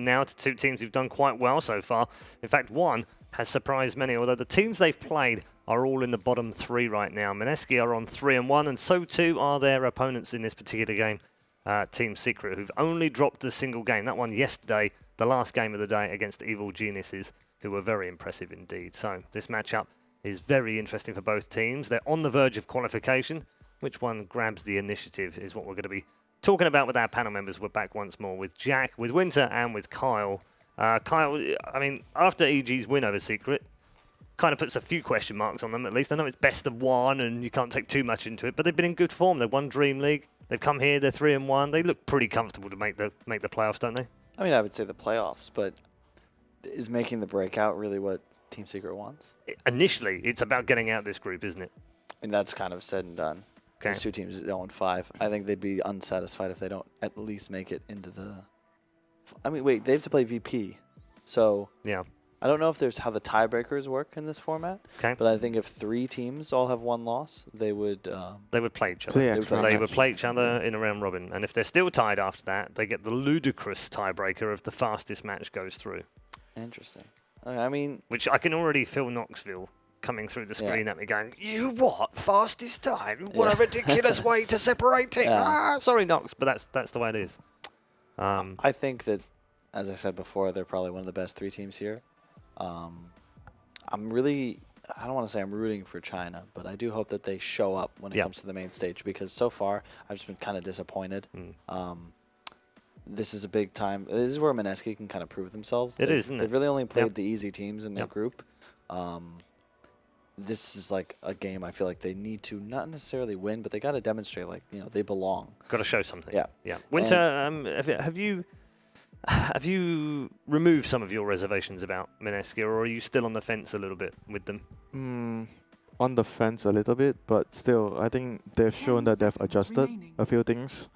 now to two teams who've done quite well so far. In fact, one has surprised many, although the teams they've played are all in the bottom three right now. Mineski are on 3-1, and so too are their opponents in this particular game, Team Secret, who've only dropped a single game. That one yesterday, the last game of the day against Evil Geniuses, who were very impressive indeed. So this matchup is very interesting for both teams. They're on the verge of qualification. Which one grabs the initiative is what we're going to be talking about with our panel members. We're back once more with Jack, with Winter, and with Kyle. Kyle, I mean, after EG's win over Secret, kind of puts a few question marks on them at least. I know it's best of one and you can't take too much into it, but they've been in good form. They've won Dream League. They've come here, they're 3-1. They look pretty comfortable to make the playoffs, don't they? I mean, I would say the playoffs, but is making the breakout really what Team Secret wants? Initially, it's about getting out of this group, isn't it? And that's kind of said and done. Okay. These two teams that 0-5. I think they'd be unsatisfied if they don't at least make it into the... I mean, wait, they have to play VP. So yeah, I don't know if there's how the tiebreakers work in this format. Okay. But I think if 3 teams all have 1 loss, they would play each other. They would play each other in a round robin. And if they're still tied after that, they get the ludicrous tiebreaker of the fastest match goes through. Interesting. I mean... Which I can already feel Knoxville coming through the screen at me going, you what? Fastest time? What a ridiculous way to separate teams. Ah, sorry, Knox, but that's the way it is. I think that, as I said before, they're probably one of the best 3 teams here. I'm really, I don't want to say I'm rooting for China, but I do hope that they show up when it comes to the main stage, because so far I've just been kind of disappointed. This is a big time. This is where Mineski can kind of prove themselves. They've really only played the easy teams in their group. This is like a game I feel like they need to not necessarily win, but they got to demonstrate, like, you know, they belong. Got to show something. Yeah. Winter, have you removed some of your reservations about Mineski, or are you still on the fence a little bit with them? On the fence a little bit, but still, I think they've shown that they've adjusted a few things.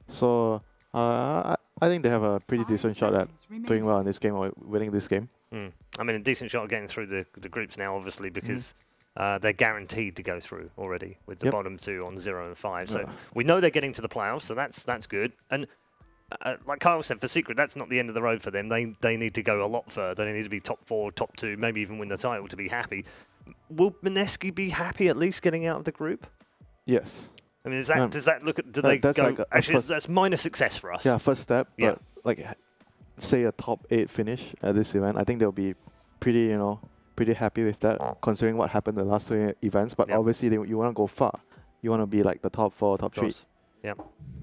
So I think they have a pretty decent shot at doing well in this game or winning this game. I mean, a decent shot at getting through the groups now, obviously, because they're guaranteed to go through already with the bottom 2 on 0 and 5. So we know they're getting to the playoffs, so that's good. And like Kyle said, for Secret, that's not the end of the road for them. They need to go a lot further. They need to be top 4, top 2, maybe even win the title to be happy. Will Mineski be happy at least getting out of the group? Yes. I mean, does that look at, do they go, like actually, that's minor success for us. Yeah, first step, but like, say a top 8 finish at this event, I think they'll be pretty happy with that, considering what happened the last 2 events. But obviously, you want to go far. You want to be like the top 4, top 3. Yeah.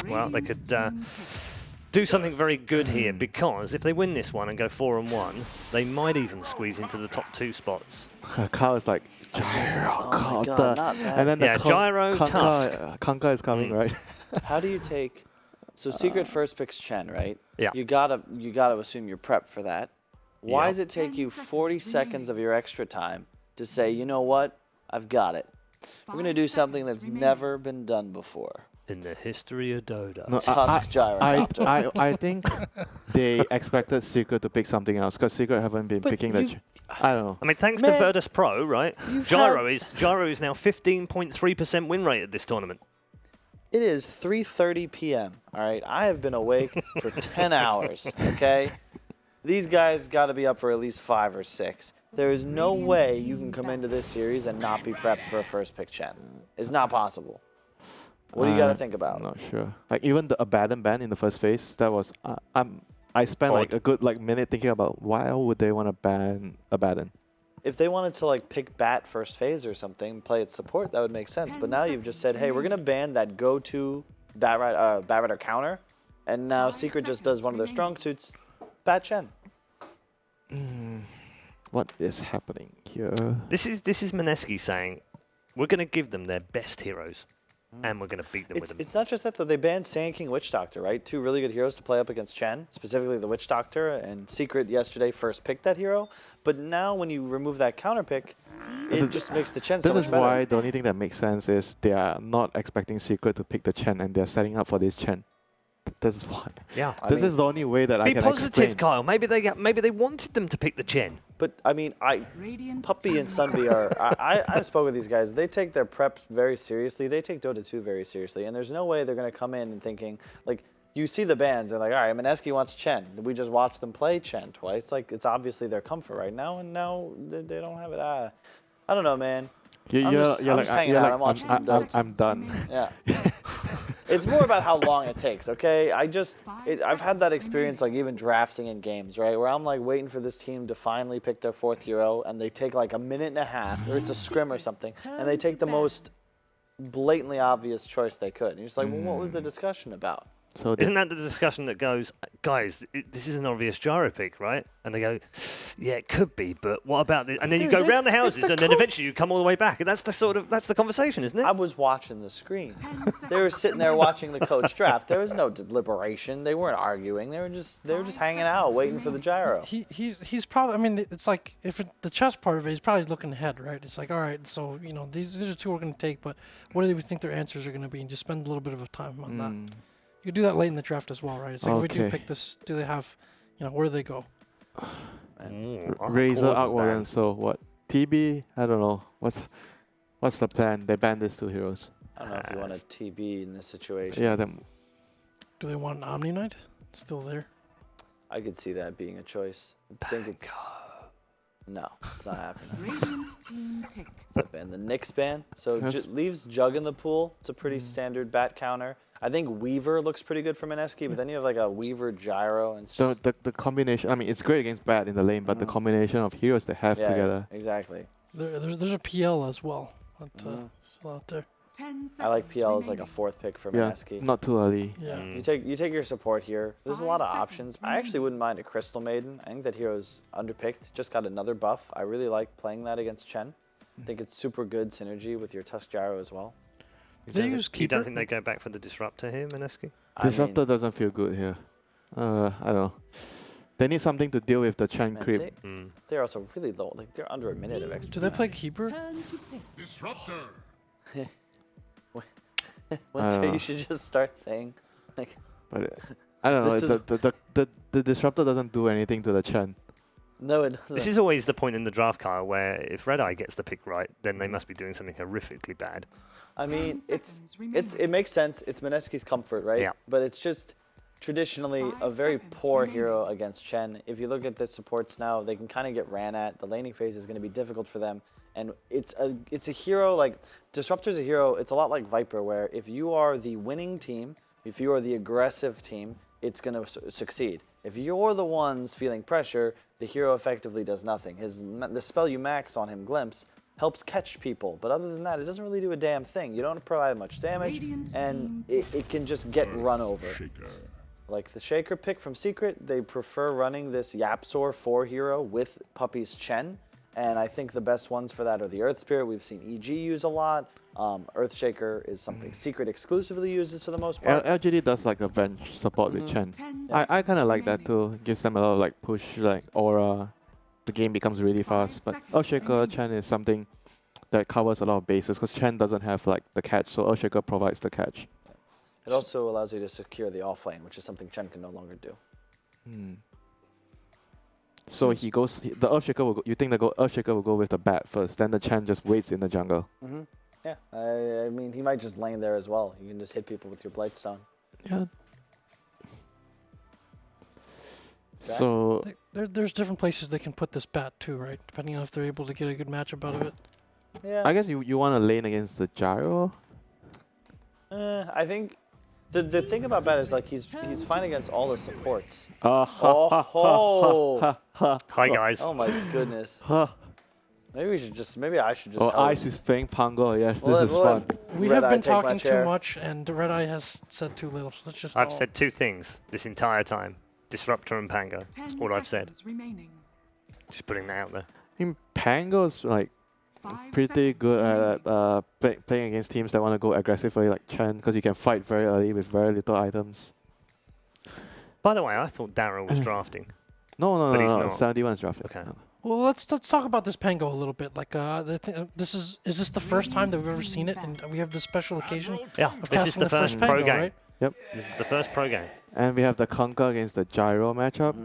Well, they could do something very good here, because if they win this one and go 4-1, they might even squeeze into the top 2 spots. Kyle is like, Gyro, and then Gyro, Tusk. Kanka is coming, right? How do you take... So Secret first picks Chen, right? Yeah. You gotta assume you're prepped for that. Why does it take you 40 seconds of your extra time to say, you know what, I've got it. We're gonna do something that's never been done before. In the history of Dota. No, Tusk Gyrocopter. I think they expected Secret to pick something else, because Secret haven't been picking the... I don't know. I mean, thanks to Virtus Pro, right? Gyro is now 15.3% win rate at this tournament. It is 3:30 p.m., all right? I have been awake for 10 hours, okay? These guys got to be up for at least 5 or 6. There is no way you can come into this series and not be prepped for a first pick Chen. It's not possible. What do you got to think about? I'm not sure. Like, even the Abaddon ban in the first phase, that was... I spent like a good minute thinking about why would they want to ban Abaddon. If they wanted to like pick Bat first phase or something, play its support, that would make sense. But now you've just said, hey, we're gonna ban that go-to Bat Rider counter, and now Secret just does one of their strong suits, Bat Chen. What is happening here? This is Mineski saying, we're gonna give them their best heroes. And we're going to beat them with them. It's not just that, though. They banned Sand King Witch Doctor, right? 2 really good heroes to play up against Chen, specifically the Witch Doctor, and Secret yesterday first picked that hero. But now when you remove that counter pick, it just makes the Chen so much better. This is why the only thing that makes sense is they are not expecting Secret to pick the Chen, and they're setting up for this Chen. This is why. Yeah. This is the only way that I can explain. Be positive, Kyle. Maybe they wanted them to pick the Chen. But I mean, Puppy and Sunby are. I spoke with these guys. They take their preps very seriously. They take Dota 2 very seriously, and there's no way they're going to come in and thinking like you see the bans. They're like, all right, Mineski wants Chen. We just watched them play Chen twice. Like, it's obviously their comfort right now, and now they don't have it. I don't know, man. I'm just hanging out. I'm watching some ducks. I'm done. Yeah. It's more about how long it takes, okay? I've had that experience, like, even drafting in games, right? Where I'm, like, waiting for this team to finally pick their 4th hero, and they take, like, a minute and a half, or it's a scrim or something, and they take the most blatantly obvious choice they could. And you're just like, well, what was the discussion about? So Isn't that the discussion that goes, guys, this is an obvious gyro pick, right? And they go, yeah, it could be, but what about this? And then you go round the houses, and then eventually you come all the way back. And that's the conversation, isn't it? I was watching the screen. They were sitting there watching the coach draft. There was no deliberation. They weren't arguing. They were just hanging out, waiting for the gyro. He's probably. I mean, it's like the chess part of it, he's probably looking ahead, right? It's like, all right, so these are 2 we're going to take, but what do we think their answers are going to be? And just spend a little bit of time on that. You do that late in the draft as well, right? It's like, if we do pick this, do they have, where do they go? Razor Aqua, and so what? TB? I don't know. What's the plan? They banned these 2 heroes. I don't know if you want a TB in this situation. Yeah, them. Do they want an Omni Knight? Still there? I could see that being a choice. I think it's... No, it's not happening. Radiant team pick. What's that ban? The Nyx ban. So leaves Jug in the pool. It's a pretty standard bat counter. I think Weaver looks pretty good for Mineski, but then you have like a Weaver gyro. And it's just The combination, I mean, it's great against Bat in the lane, but the combination of heroes they have together. Exactly. There's a PL as well. That's still out there. 10 I like seconds PL as like a remaining. 4th pick for Yeah, Mineski. not too early. Yeah. You take your support here. There's a lot of 5 options. seconds I actually remaining. wouldn't mind a Crystal Maiden. I think that hero's underpicked. Just got another buff. I really like playing that against Chen. I think it's super good synergy with your Tusk Gyro as well. They use You don't Keeper. think they go back for the Disruptor here, Mineski? I Disruptor doesn't feel good here. I don't know. They need something to deal with the Chen Man, creep. they're also really low. Like they're under a minute of XP. Do they play Keeper? Turn to pick. One day know. you should just start saying, like, But I don't know. This The Disruptor doesn't do anything to the Chen. no, it doesn't. This is always the point in the draft, Kyle, where if Red Eye gets the pick right, then they must be doing something horrifically bad. I mean, 10 seconds remaining. it makes sense. It's Mineski's comfort, right? Yeah. But it's just traditionally a 5 very seconds poor remaining. hero against Chen. If you look at the supports now, they can kind of get ran at. The laning phase is going to be difficult for them. And it's a hero, like, Disruptor's a hero. It's a lot like Viper, where if you are the winning team, if you are the aggressive team, it's going to succeed. If you're the ones feeling pressure, the hero effectively does nothing. The spell you max on him, Glimpse, helps catch people. But other than that, it doesn't really do a damn thing. You don't provide much damage, Radiant and team it can just get run over. Like the Shaker pick from Secret, they prefer running this Yapsor 4 hero with Puppy's Chen. And I think the best ones for that are the Earth Spirit. We've seen EG use a lot. Earthshaker is something Secret exclusively uses for the most part. LGD does like a bench support with Chen. 10 I kind of seconds like that remaining. too. Gives them a lot of like push, like aura. The game becomes really 5 fast. But seconds Earthshaker remaining. Chen is something that covers a lot of bases because Chen doesn't have like the catch, so Earthshaker provides the catch. It also allows you to secure the offlane, which is something Chen can no longer do. So he goes. The Earthshaker will. You think the Earthshaker will go with the bat first, then the Chen just waits in the jungle. Yeah, I mean, he might just lane there as well. You can just hit people with your Blightstone. Yeah. Zach? So There's different places they can put this bat too, right? Depending on if they're able to get a good matchup out of it. Yeah. I guess you want to lane against the gyro. I think the thing about Bat is like he's fine against all the supports. Oh, Hi, guys. Oh my goodness. Maybe I should just. Oh, help Ice him. is playing Pango. Yes, We'll this is let- we'll fun. let We Red have Eye been take my talking too chair. much, and Red Eye has said too little. So let's just. I've all- said 2 things this entire time. Disruptor and Pango. That's 10 all I've said. seconds remaining. Uh, Just putting that out there. I mean, Pango's like 5 pretty seconds good remaining. at playing against teams that want to go aggressively like Chen because you can fight very early with very little items. By the way, I thought Darrow was drafting. No, But he's no. not. 71 is drafted. Okay. No. Well, let's talk about this Pango a little bit. Like, this is this the first time that we've ever seen it, and we have this special occasion Yeah, of this is casting the first Pango, pro game. right? Yep. This is the first pro game. And we have the Conquer against the Gyro matchup.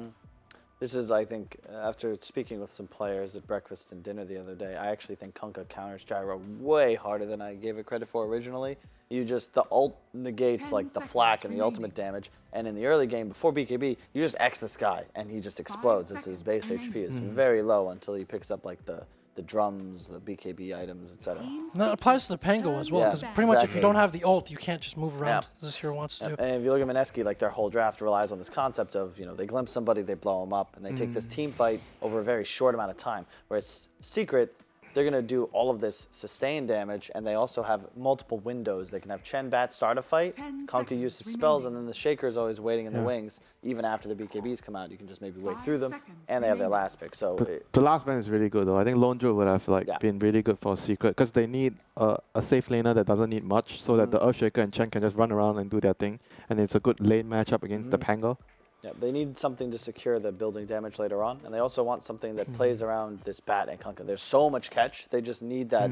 This is, I think, after speaking with some players at breakfast and dinner the other day, I actually think Kunkka counters Gyro way harder than I gave it credit for originally. The ult negates 10 like the seconds flak and the remaining. ultimate damage, and in the early game before BKB, you just X this guy and he just explodes. As his base seconds HP is remaining. very low until he picks up like the drums, the BKB items, etc. Team And that applies to the sequence Pango as well, Yeah, because pretty much if exactly. you don't have the ult, you can't just move around Yeah. as this hero wants to do. And if you look at Mineski, like their whole draft relies on this concept of, they glimpse somebody, they blow them up, and they take this team fight over a very short amount of time. Whereas Secret, they're going to do all of this sustained damage, and they also have multiple windows. They can have Chen Bat start a fight, 10 Kunkka uses seconds spells, remaining. and then the Shaker is always waiting in the Yeah. wings. Even after the BKBs come out, you can just maybe wait 5 through them, seconds and they have their remaining. last pick. So The last man is really good though. I think Lone Druid would have Yeah. been really good for Secret because they need a safe laner that doesn't need much, so that the Earthshaker and Chen can just run around and do their thing, and it's a good lane matchup against the Pango. yeah, they need something to secure the building damage later on, and they also want something that plays around this Bat and Kunkka. There's so much catch, they just need that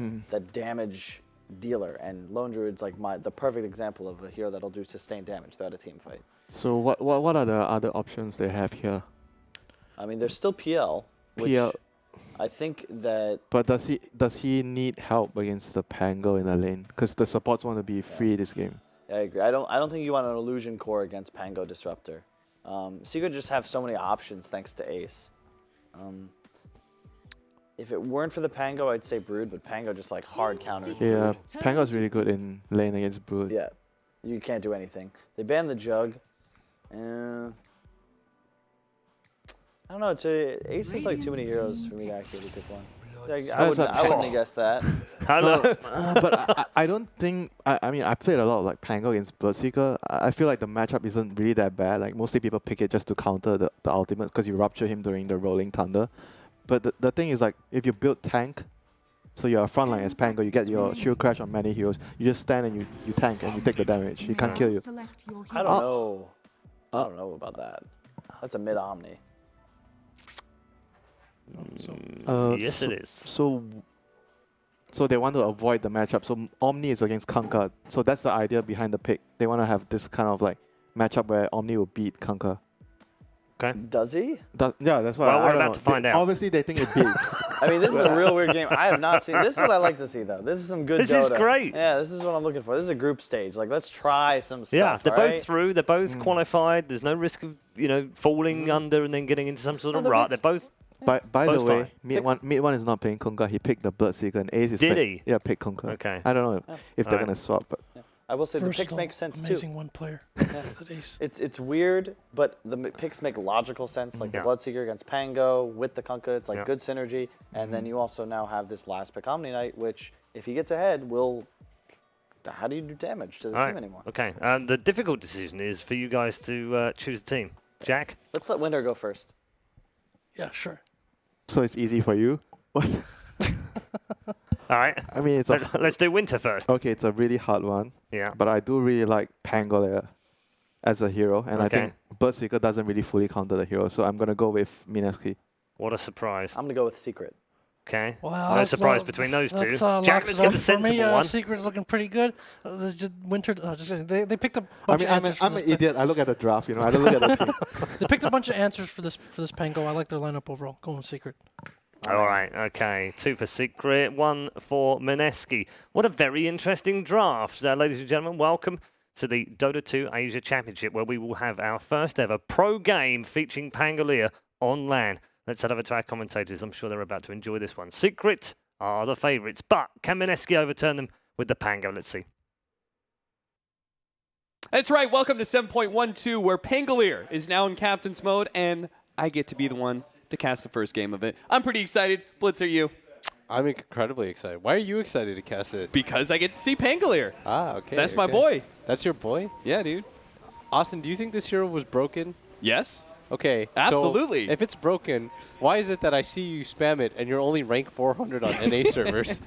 damage dealer, and Lone Druid's like the perfect example of a hero that'll do sustained damage throughout a team fight. So what are the other options they have here? I mean, there's still PL, which PL. I think that But does he need help against the Pango in the lane? Because the supports want to be free this game. I agree. I don't think you want an illusion core against Pango Disruptor. Secret just have so many options thanks to Ace. If it weren't for the Pango, I'd say Brood, but Pango just like hard counters. Yeah, Turn Pango's to really good in lane against Brood. Yeah, you can't do anything. They banned the Jug. I don't know. Ace is like too many heroes for me to actually pick one. Like, I wouldn't have guessed that. But I don't think. I mean, I played a lot of like Pango against Bloodseeker. I feel like the matchup isn't really that bad. Like mostly people pick it just to counter the ultimate because you rupture him during the Rolling Thunder. But the thing is like if you build tank, so you're a frontline as Pango, you get your shield crash on many heroes. You just stand and you tank and you take the damage. He can't kill you. Select your I hero. don't know. I don't know about that. That's a mid Omni. Yes, it is. So they want to avoid the matchup. So Omni is against Kunkka. So that's the idea behind the pick. They want to have this kind of like matchup where Omni will beat Kunkka. Okay. Does he? Yeah, that's why. Well, I we're don't about know. to find out. Obviously, they think it beats. I mean, this is a real weird game. I have not seen. This is what I like to see, though. This is some good This is Dota. great. Yeah, this is what I'm looking for. This is a group stage. Like, let's try some stuff. Yeah, they're all both right? through. They're both qualified. There's no risk of falling under and then getting into some sort of Well, rut. the They're both. By the Both way, fine. mid one is not playing Kunkka. He picked the Bloodseeker and Ace is Did playing. he? Yeah, picked Kunkka. Okay. I don't know if they're Alright. gonna swap, but I will say the Versatile, picks make sense too. amazing one player. That Ace. It's weird, but the picks make logical sense. Like Yeah. the Bloodseeker against Pango with the Kunkka, it's like Yeah. good synergy. And then you also now have this last pick Omni Knight, which if he gets ahead, will. How do you do damage to the All team right. anymore? Okay. The difficult decision is for you guys to choose a team. Jack. Let's let Winter go first. Yeah, sure. so it's easy for you. What? All right. I mean, it's a Let's do Winter first. okay. It's a really hard one, Yeah. but I do really like Pango there as a hero, and I Okay. think Bloodseeker doesn't really fully counter the hero, so I'm gonna go with Mineski. What a surprise. I'm gonna go with Secret. Okay. Well, No that's surprise lo- between those two. that's, Jack, locks let's it get up the for me. sensible one. Secret's looking pretty good. Just Winter. Just kidding. They picked a I bunch mean, of I'm answers. for an this pick. idiot. I look at the draft, I don't look at the team. They picked a bunch of answers for this Pango. I like their lineup overall. Going with Secret. All right, okay. 2 for Secret, 1 for Mineski. What a very interesting draft. Ladies and gentlemen, welcome to the Dota 2 Asia Championship, where we will have our first ever pro game featuring Pangolier on LAN. Let's head over to our commentators. I'm sure they're about to enjoy this one. Secret are the favourites, but can Mineski overturn them with the Pango? Let's see. That's right. Welcome to 7.12, where Pangolier is now in captain's mode, and I get to be the one to cast the first game of it. I'm pretty excited. Blitz, are you? I'm incredibly excited. Why are you excited to cast it? Because I get to see Pangolier. Ah, okay. That's my okay. boy. That's your boy? Yeah, dude. Austin, do you think this hero was broken? Yes. Okay. Absolutely. So if it's broken, why is it that I see you spam it and you're only rank 400 on NA servers?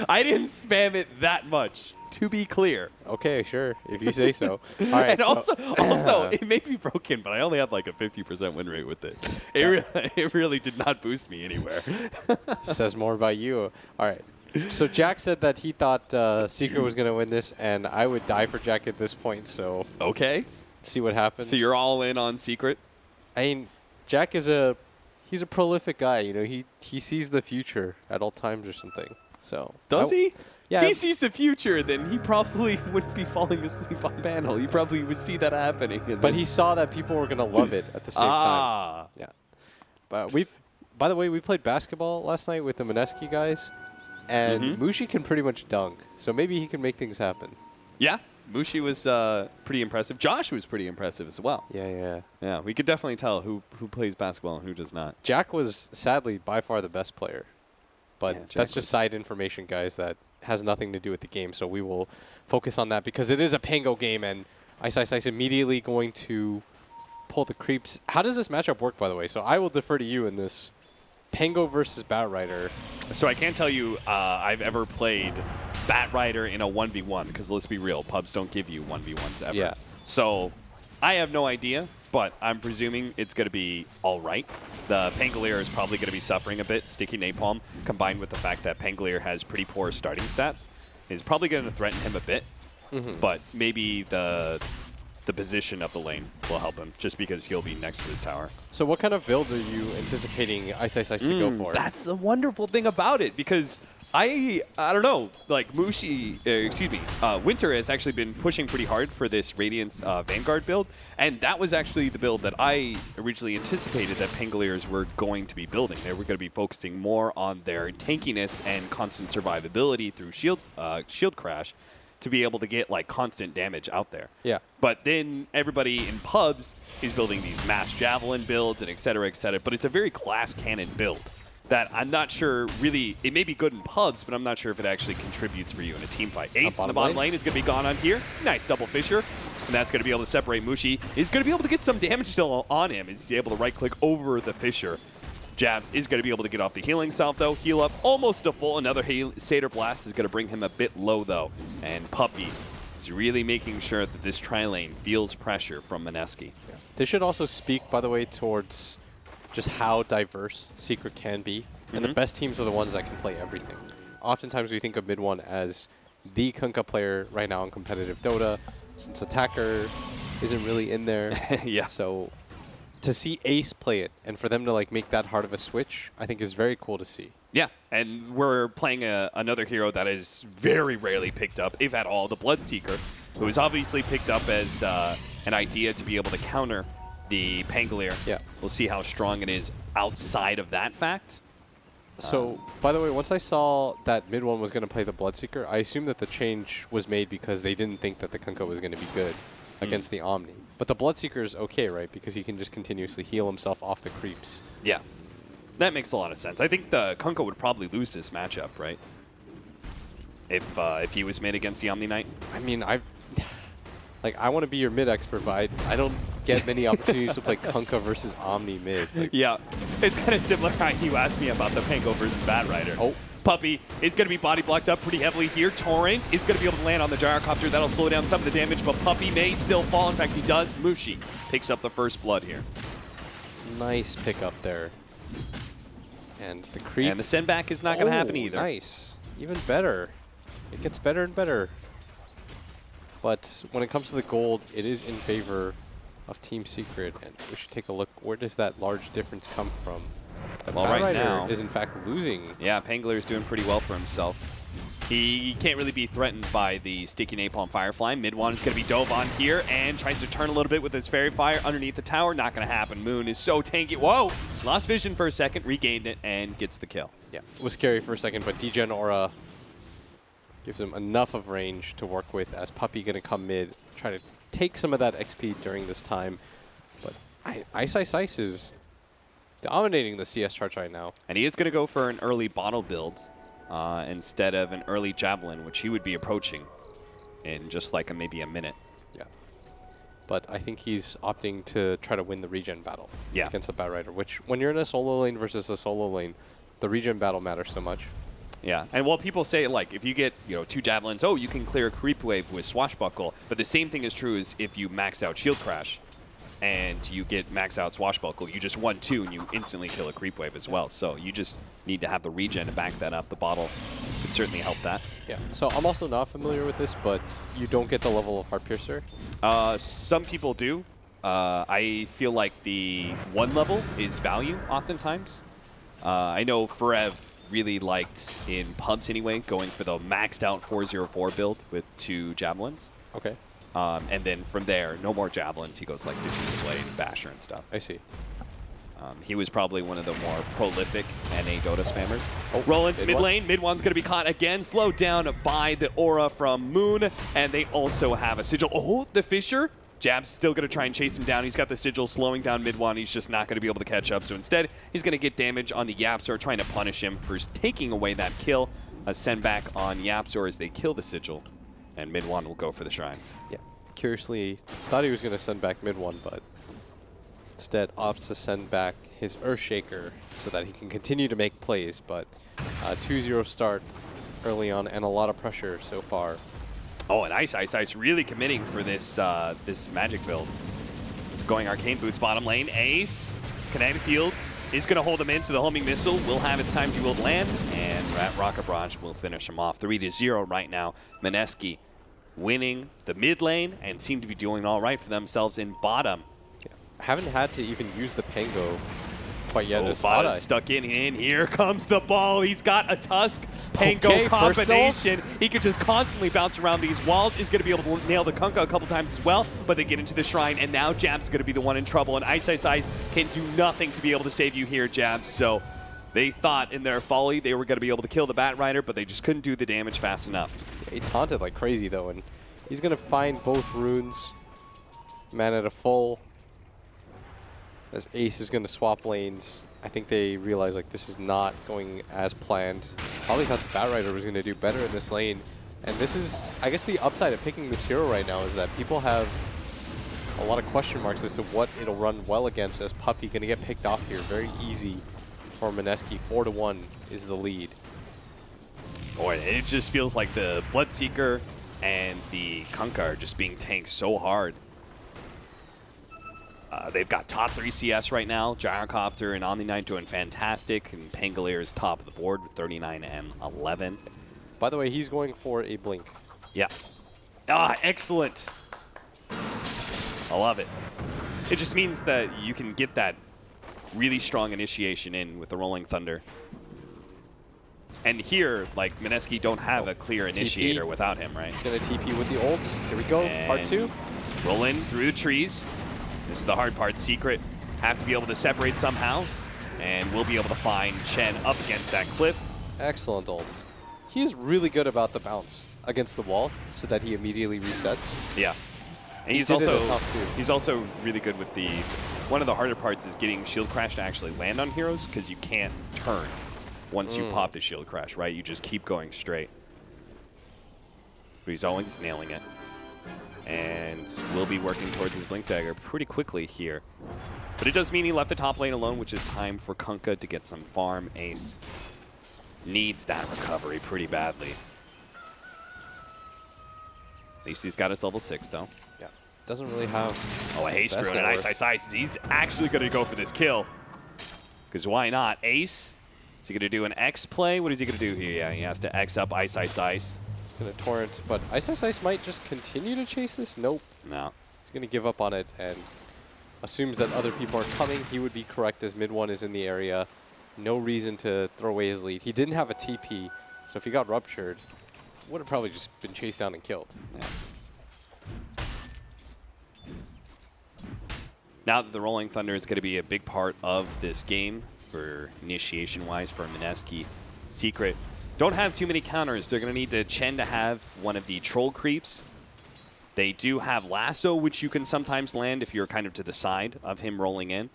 I didn't spam it that much, to be clear. Okay, sure. If you say so. All right. And so- also, it may be broken, but I only had like a 50% win rate with it. It really did not boost me anywhere. says more about you. All right. So Jack said that he thought Secret was going to win this, and I would die for Jack at this point, so Okay. see what happens. So you're all in on Secret? I mean, Jack is he's a prolific guy. You know, he sees the future at all times or something. So Does he? Yeah. If he sees the future, then he probably wouldn't be falling asleep on panel. He probably would see that happening. And But then- he saw that people were gonna love it at the same time. Yeah. But by the way, we played basketball last night with the Mineski guys, and Mushi can pretty much dunk. So maybe he can make things happen. Yeah. Mushi was pretty impressive. Josh was pretty impressive as well. Yeah. Yeah, we could definitely tell who plays basketball and who does not. Jack was sadly by far the best player. But Yeah, Jack that's was- just side information, guys, that has nothing to do with the game. So we will focus on that because it is a Pango game, and Ice immediately going to pull the creeps. How does this matchup work, by the way? So I will defer to you in this. Pango versus Batrider. So I can't tell you I've ever played Batrider in a 1v1 because let's be real, pubs don't give you 1v1s ever. Yeah. So I have no idea, but I'm presuming it's going to be all right. The Pangolier is probably going to be suffering a bit. Sticky Napalm, combined with the fact that Pangolier has pretty poor starting stats, is probably going to threaten him a bit. But maybe the position of the lane will help him, just because he'll be next to his tower. So what kind of build are you anticipating Ice to go for? That's the wonderful thing about it, because I don't know, like Winter has actually been pushing pretty hard for this Radiance Vanguard build, and that was actually the build that I originally anticipated that Pangoliers were going to be building. They were going to be focusing more on their tankiness and constant survivability through shield crash to be able to get like constant damage out there. Yeah. But then everybody in pubs is building these mass javelin builds and et cetera, but it's a very glass cannon build that I'm not sure really, it may be good in pubs, but I'm not sure if it actually contributes for you in a team fight. Ace in the bottom lane is going to be gone on here. Nice double Fissure. And that's going to be able to separate Mushi. He's going to be able to get some damage still on him. He's able to right-click over the Fissure. Jabs is going to be able to get off the healing salve, though. Heal up almost a full. Another Satyr Blast is going to bring him a bit low, though. And Puppy is really making sure that this tri-lane feels pressure from Mineski. Yeah. This should also speak, by the way, towards just how diverse Secret can be. And the best teams are the ones that can play everything. Oftentimes we think of Mid1 as the Kunkka player right now in competitive Dota, since Attacker isn't really in there. Yeah. So to see Ace play it and for them to like make that hard of a switch, I think is very cool to see. Yeah, and we're playing another hero that is very rarely picked up, if at all, the Bloodseeker, who is obviously picked up as an idea to be able to counter the Pangolier. Yeah. We'll see how strong it is outside of that fact. So, by the way, once I saw that Mid1 was going to play the Bloodseeker, I assumed that the change was made because they didn't think that the Kunkka was going to be good against the Omni. But the Bloodseeker is okay, right? Because he can just continuously heal himself off the creeps. Yeah, that makes a lot of sense. I think the Kunkka would probably lose this matchup, right? If he was made against the Omni Knight. I mean, I want to be your mid expert, but I don't get many opportunities to play Kunkka versus Omni mid. Like, Yeah, it's kind of similar how you asked me about the Pango versus Batrider. Oh. Puppy is going to be body blocked up pretty heavily here. Torrent is going to be able to land on the Gyrocopter. That'll slow down some of the damage, but Puppy may still fall. In fact, he does. Mushi picks up the first blood here. nice pickup there. And the creep. And the send back is not going to happen either. Nice. Even better. It gets better and better. But when it comes to the gold, it is in favor of Team Secret. And we should take a look. Where does that large difference come from? The Well, right Batrider now- is in fact losing. Yeah, Pangolier is doing pretty well for himself. He can't really be threatened by the Sticky Napalm Firefly. Mid-1 is going to be dove on here and tries to turn a little bit with his Fairy Fire underneath the tower. Not going to happen. Moon is so tanky. Whoa! Lost vision for a second, regained it, and gets the kill. Yeah, it was scary for a second, but Degen Aura gives him enough of range to work with as Puppy going to come mid, try to take some of that XP during this time. But Ice is dominating the CS charts right now. And he is going to go for an early bottle build instead of an early Javelin, which he would be approaching in just like maybe a minute. Yeah. But I think he's opting to try to win the regen battle against the Batrider, which when you're in a solo lane versus a solo lane, the regen battle matters so much. Yeah, and while people say, like, if you get, 2 Javelins, oh, you can clear a creep wave with Swashbuckle, but the same thing is true as if you max out Shield Crash and you get max out Swashbuckle, you just 1-2 and you instantly kill a creep wave as well. So you just need to have the regen to back that up. The bottle could certainly help that. Yeah, so I'm also not familiar with this, but you don't get the level of Heart Piercer. Some people do. I feel like the 1 level is value oftentimes. I know Forev really liked, in pubs anyway, going for the maxed out 404 build with 2 javelins. Okay. And then from there, no more javelins. He goes like Diffuser Blade, Basher, and stuff. I see. He was probably one of the more prolific NA Dota spammers. Roll into mid lane. Mid one's going to be caught again. Slowed down by the aura from Moon. And they also have a sigil. Oh, the Fisher. Jab's still going to try and chase him down. He's got the sigil slowing down mid one. He's just not going to be able to catch up. So instead, he's going to get damage on the Yapzor, trying to punish him for taking away that kill. A send back on Yapzor as they kill the sigil. And mid one will go for the shrine. Yeah. Curiously, thought he was going to send back mid one, but instead opts to send back his Earthshaker so that he can continue to make plays. But 2-0 start early on and a lot of pressure so far. Oh, and Ice really committing for this this Magic build. It's going Arcane Boots bottom lane. Ace, Kinetic Fields is going to hold him in, so the homing missile will have its time to wield land, and Rocket Barrage will finish him off. 3-0 right now. Mineski winning the mid lane and seem to be doing all right for themselves in bottom. Haven't had to even use the Pango quite yet. Fada's stuck in. Here comes the ball. He's got a Tusk Pango Okay, combination. He could just constantly bounce around these walls. He's going to be able to nail the Kunkka a couple times as well, but they get into the shrine, and now Jab's going to be the one in trouble, and Ice can do nothing to be able to save you here, Jab. So they thought in their folly they were going to be able to kill the Bat Rider, but they just couldn't do the damage fast enough. He taunted like crazy, though, and he's going to find both runes. Mana to full. As Ace is going to swap lanes, I think they realize like this is not going as planned. Probably thought the Bat Rider was going to do better in this lane. And this is, I guess the upside of picking this hero right now is that people have a lot of question marks as to what it'll run well against, as Puppy going to get picked off here. Very easy for Mineski. 4-1 is the lead. Boy, it just feels like the Bloodseeker and the Kunkka are just being tanked so hard. They've got top 3 CS right now. Gyrocopter and Omni-Knight doing fantastic, and Pangolier is top of the board with 39 and 11. By the way, he's going for a blink. Yeah. Excellent. I love it. It just means that you can get that really strong initiation in with the Rolling Thunder. And here, like, Mineski don't have a clear initiator without him, right? He's going to TP with the ult. Here we go, And part 2. Roll in through the trees. This is the hard part. Secret have to be able to separate somehow, and we'll be able to find Chen up against that cliff. Excellent ult. He is really good about the bounce against the wall so that he immediately resets. Yeah. And he's did it also at top 2. he's also really good with the one of the harder parts is getting Shield Crash to actually land on heroes, because you can't turn once you pop the Shield Crash, right? You just keep going straight. But he's always nailing it. And will be working towards his Blink Dagger pretty quickly here. But it does mean he left the top lane alone, which is time for Kunkka to get some farm. Ace needs that recovery pretty badly. At least he's got his level 6, though. Yeah. Doesn't really have... Oh, a haste best drone and network. Ice. He's actually going to go for this kill. Because why not? Ace, is he going to do an X play? What is he going to do here? Yeah, he has to X up Ice. He's going to torrent, but Ice might just continue to chase this. Nope. No. He's going to give up on it and assumes that other people are coming. He would be correct as mid one is in the area. No reason to throw away his lead. He didn't have a TP, so if he got ruptured, would have probably just been chased down and killed. Yeah. Now that the Rolling Thunder is going to be a big part of this game for initiation-wise for Mineski, Secret don't have too many counters. They're going to need the Chen to have one of the troll creeps. They do have Lasso, which you can sometimes land if you're kind of to the side of him rolling in.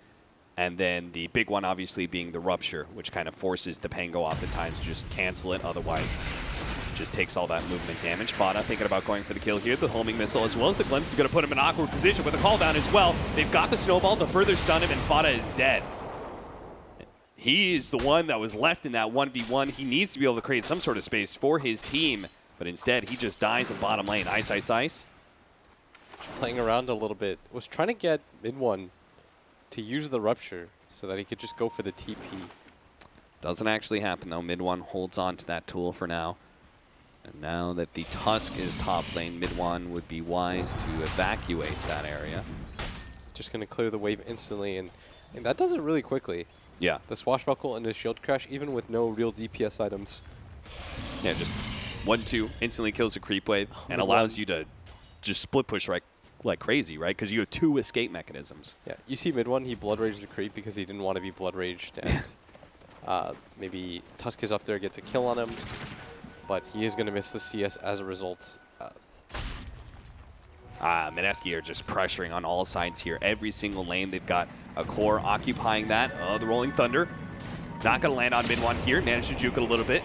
And then the big one obviously being the Rupture, which kind of forces the Pango oftentimes to just cancel it. Otherwise, just takes all that movement damage. Fada thinking about going for the kill here. The homing missile as well as the glimpse is going to put him in an awkward position with a call down as well. They've got the snowball to further stun him, and Fada is dead. He is the one that was left in that 1v1. He needs to be able to create some sort of space for his team, but instead he just dies in bottom lane. Ice. Just playing around a little bit. Was trying to get mid one to use the Rupture so that he could just go for the TP. Doesn't actually happen though. Mid one holds on to that tool for now. And now that the Tusk is top lane, mid one would be wise to evacuate that area. just going to clear the wave instantly, and that does it really quickly. Yeah. The swashbuckle and the shield crash, even with no real DPS items. Yeah, just 1-2 instantly kills the creep wave and allows you to just split push like crazy, right? Because you have 2 escape mechanisms. Yeah, you see mid one, he blood raged the creep because he didn't want to be blood raged, and maybe Tusk is up there, gets a kill on him, but he is going to miss the CS as a result. Mineski are just pressuring on all sides here. Every single lane, they've got a core occupying that. The Rolling Thunder. Not going to land on mid one here. Managed to juke it a little bit.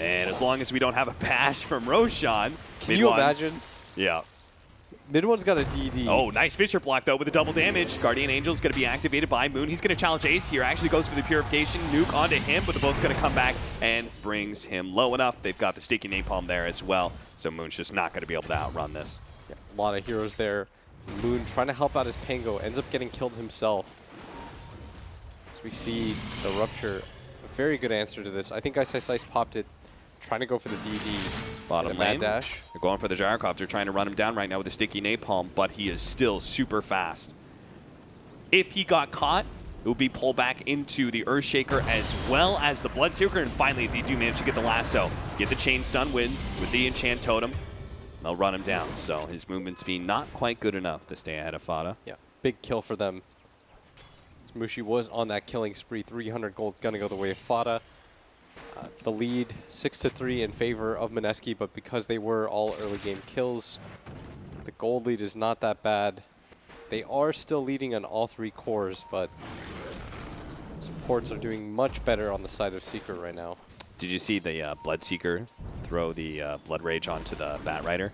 And as long as we don't have a bash from Roshan. Can you imagine? Yeah. Mid one's got a DD. Oh, nice Fisher block, though, with the double damage. Guardian Angel's going to be activated by Moon. He's going to challenge Ace here. Actually goes for the Purification. Nuke onto him, but the boat's going to come back and brings him low enough. They've got the Sticky Napalm there as well. So Moon's just not going to be able to outrun this. Yeah, a lot of heroes there. Moon trying to help out his Pango, ends up getting killed himself. As we see the Rupture, a very good answer to this. I think Ice Ice Ice popped it, trying to go for the DD. Bottom mad lane. dash. They're going for the Gyrocopter, trying to run him down right now with a Sticky Napalm, but he is still super fast. If he got caught, it would be pulled back into the Earthshaker as well as the Bloodseeker, and finally they do manage to get the lasso. Get the chain stun win with the Enchant Totem. They'll run him down, so his movement speed not quite good enough to stay ahead of Fada. Yeah, big kill for them. Mushi was on that killing spree. 300 gold gonna go the way of Fada. The lead 6-3 in favor of Mineski, but because they were all early game kills, the gold lead is not that bad. They are still leading on all 3 cores, but supports are doing much better on the side of Secret right now. Did you see the Bloodseeker throw the Blood Rage onto the Bat Rider?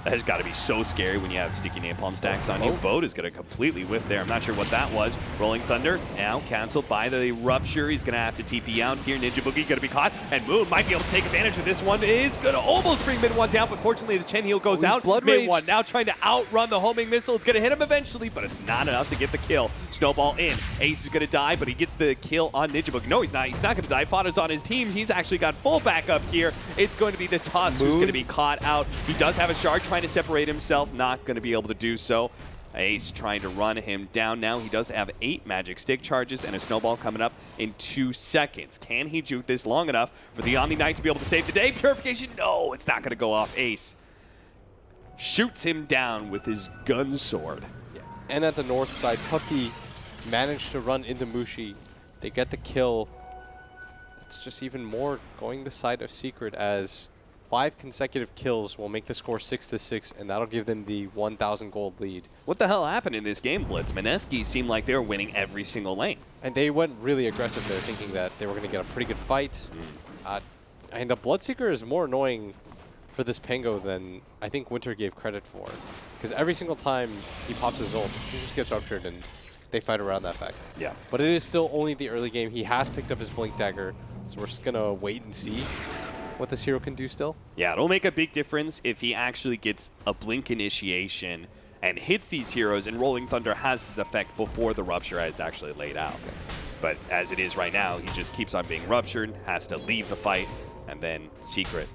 That has got to be so scary when you have Sticky Napalm stacks on you. Boat is going to completely whiff there. I'm not sure what that was. Rolling Thunder now canceled by the Rupture. He's going to have to TP out here. Ninja Boogie going to be caught, and Moon might be able to take advantage of this one. Is going to almost bring mid one down, but fortunately the Chen Heal goes out. Mid one now trying to outrun the homing missile. It's going to hit him eventually, but it's not enough to get the kill. Snowball in. Ace is going to die, but he gets the kill on Ninja Boogie. No, he's not. He's not going to die. Fada's on his team. He's actually got full backup here. It's going to be the Tusk who's going to be caught out. He does have a shard trying to separate himself. Not going to be able to do so. Ace trying to run him down now. He does have 8 magic stick charges and a snowball coming up in 2 seconds. Can he juke this long enough for the Omni Knight to be able to save the day? Purification, no, it's not going to go off. Ace shoots him down with his gun sword. Yeah. And at the north side, Puppy managed to run into Mushi. They get the kill. It's just even more going the side of Secret, as 5 consecutive kills will make the score 6-6, and that'll give them the 1,000 gold lead. What the hell happened in this game, Blitz? Mineski seemed like they were winning every single lane. And they went really aggressive there, thinking that they were going to get a pretty good fight. And the Bloodseeker is more annoying for this Pango than I think Winter gave credit for. Because every single time he pops his ult, he just gets ruptured, and they fight around that fact. Yeah. But it is still only the early game. He has picked up his Blink Dagger, so we're just going to wait and see what this hero can do still. Yeah, it'll make a big difference if he actually gets a Blink initiation and hits these heroes, and Rolling Thunder has his effect before the Rupture is actually laid out. But as it is right now, he just keeps on being ruptured, has to leave the fight, and then Secret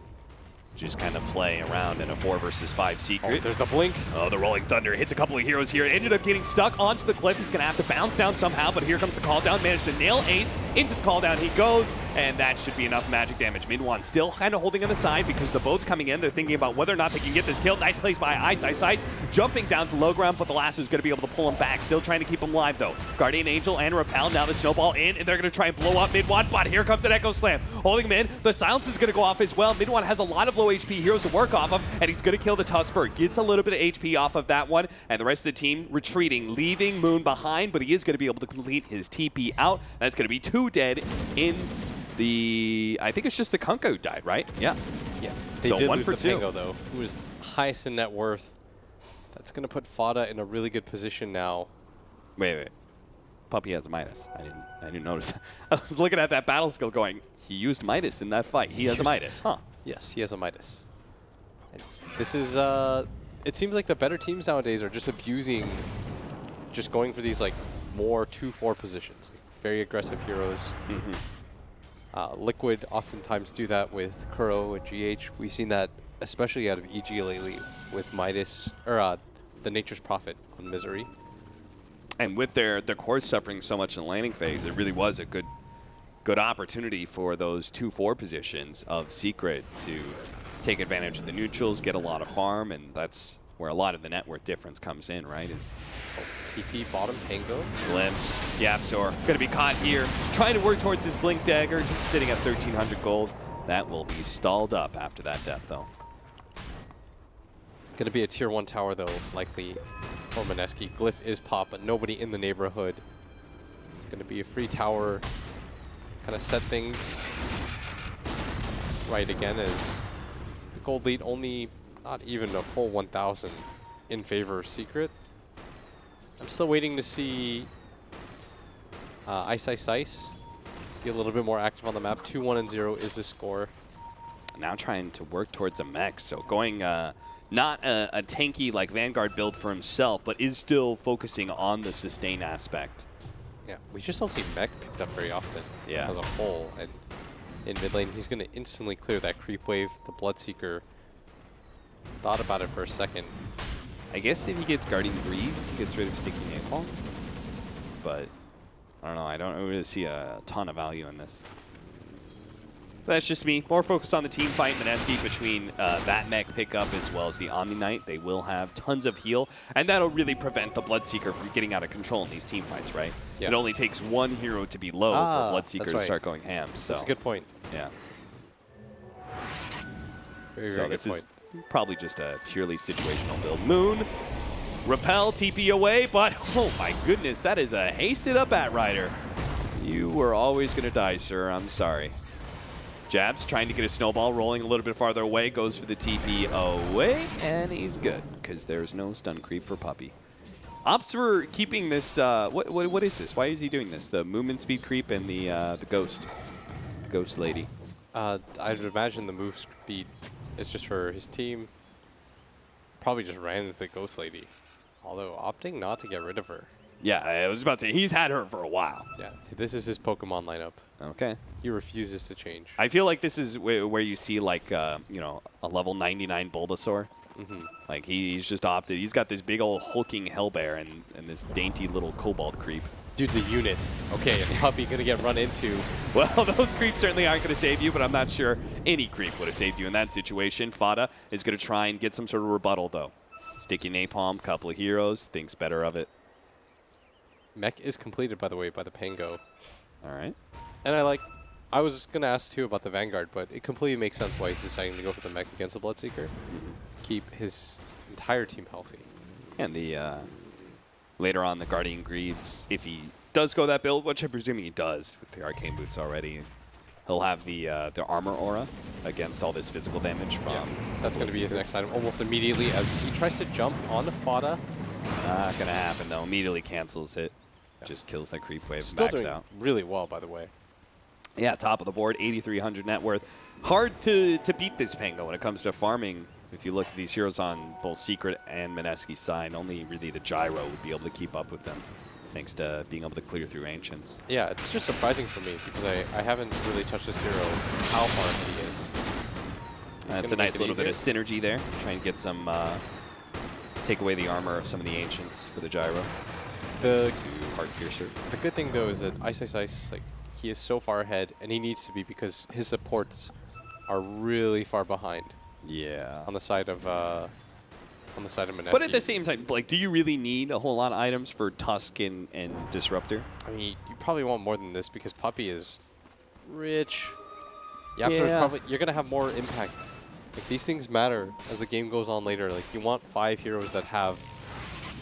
just kind of play around in a 4 versus 5 Secret. Oh, there's the Blink. Oh, the Rolling Thunder hits a couple of heroes here. Ended up getting stuck onto the cliff. He's going to have to bounce down somehow, but here comes the call down. Managed to nail Ace. Into the call down he goes, and that should be enough magic damage. Mid-1 still kind of holding on the side because the boat's coming in. They're thinking about whether or not they can get this kill. Nice place by Ice Ice Ice. Jumping down to low ground, but the Lasso is going to be able to pull him back. Still trying to keep him alive, though. Guardian Angel and Repel. Now the Snowball in, and they're going to try and blow up Mid-1, but here comes an Echo Slam. Holding him in. The Silence is going to go off as well. Mid-1 has a lot of low HP heroes to work off of, and he's going to kill the Tusker. Gets a little bit of HP off of that one, and the rest of the team retreating, leaving Moon behind, but he is going to be able to complete his TP out. That's going to be 2 dead in the... I think it's just the Kunkka who died, right? Yeah. Yeah. They So did 1 lose for the 2. Pango, though, who is highest in net worth. That's going to put Fada in a really good position now. Wait. Puppy has a Midas. I didn't notice that. I was looking at that battle skill going, he used Midas in that fight. He has a Midas, huh? Yes, he has a Midas. And this is, it seems like the better teams nowadays are just abusing, just going for these, like, more 2-4 positions. Very aggressive heroes. Liquid oftentimes do that with Kuro and GH. We've seen that especially out of EG lately with Midas, or the Nature's Prophet on Misery. And with their cores suffering so much in the landing phase, it really was a good opportunity for those 2-4 positions of Secret to take advantage of the neutrals, get a lot of farm, and that's where a lot of the net worth difference comes in, right? Is TP bottom Pango. Glimpse. Yapzor going to be caught here. He's trying to work towards his Blink Dagger. He's sitting at 1,300 gold. That will be stalled up after that death, though. Going to be a tier 1 tower, though, likely for Mineski. Glyph is pop, but nobody in the neighborhood. It's going to be a free tower. Kind of set things right again as the gold lead only not even a full 1,000 in favor of Secret. I'm still waiting to see Ice Ice Ice be a little bit more active on the map. 2-1-0 is the score. Now trying to work towards a mech, so going not a tanky like Vanguard build for himself, but is still focusing on the sustain aspect. Yeah, we just don't see mech picked up very often as a whole. And in mid lane, he's going to instantly clear that creep wave. The Bloodseeker thought about it for a second. I guess if he gets Guardian Greaves, he gets rid of Sticky Napalm. But I don't know. I don't really see a ton of value in this. That's just me. More focused on the team fight. Mineski between that mech pickup as well as the Omni Knight. They will have tons of heal, and that'll really prevent the Bloodseeker from getting out of control in these team fights, right? Yeah. It only takes one hero to be low for Bloodseeker to start going ham. So that's a good point. Yeah. Very, So very this good is point. probably just a purely situational build. Moon, repel, TP away, but oh my goodness, that is a hasted up at Rider. You were always going to die, sir. I'm sorry. Jabs trying to get a snowball rolling a little bit farther away, goes for the TP away, and he's good because there's no stun creep for Puppey. Ops for keeping this. What is this? Why is he doing this? The movement speed creep and the ghost lady. I'd imagine the move speed is just for his team. Probably just ran into the Ghost Lady, although opting not to get rid of her. Yeah, I was about to say, he's had her for a while. Yeah, this is his Pokemon lineup. Okay. He refuses to change. I feel like this is where you see, like, you know, a level 99 Bulbasaur. Like, he's just opted. He's got this big old hulking Hellbear and this dainty little Cobalt creep. Dude's a unit. Okay, is Puppey going to get run into? Well, those creeps certainly aren't going to save you, but I'm not sure any creep would have saved you in that situation. Fada is going to try and get some sort of rebuttal, though. Sticky Napalm, couple of heroes, thinks better of it. Mech is completed, by the way, by the Pango. All right. And I was going to ask, too, about the Vanguard, but it completely makes sense why he's deciding to go for the mech against the Bloodseeker. Keep his entire team healthy. And the later on, the Guardian Greaves, if he does go that build, which I'm presuming he does with the Arcane Boots already, he'll have the Armor Aura against all this physical damage from... Yeah, that's going to be his next item almost immediately as he tries to jump onto Fada. Not going to happen, though. Immediately cancels it. Just kills that creep wave and Still backs doing out. really well, by the way. Yeah, top of the board, 8,300 net worth. Hard to beat this Pango when it comes to farming. If you look at these heroes on both Secret and Mineski's side, only really the Gyro would be able to keep up with them, thanks to being able to clear through Ancients. Yeah, it's just surprising for me because I haven't really touched this hero how far he is. It's a nice little bit of synergy there. Try and get some, take away the armor of some of the Ancients for the Gyro. The Heart Piercer. The good thing though is that Ice Ice Ice, like, he is so far ahead, and he needs to be because his supports are really far behind. Yeah. On the side of Mineski. But at the same time, like, do you really need a whole lot of items for Tusk and Disruptor? I mean, you probably want more than this because Puppey is rich. Yapzor's probably, you're gonna have more impact. Like, these things matter as the game goes on later. Like, you want 5 heroes that have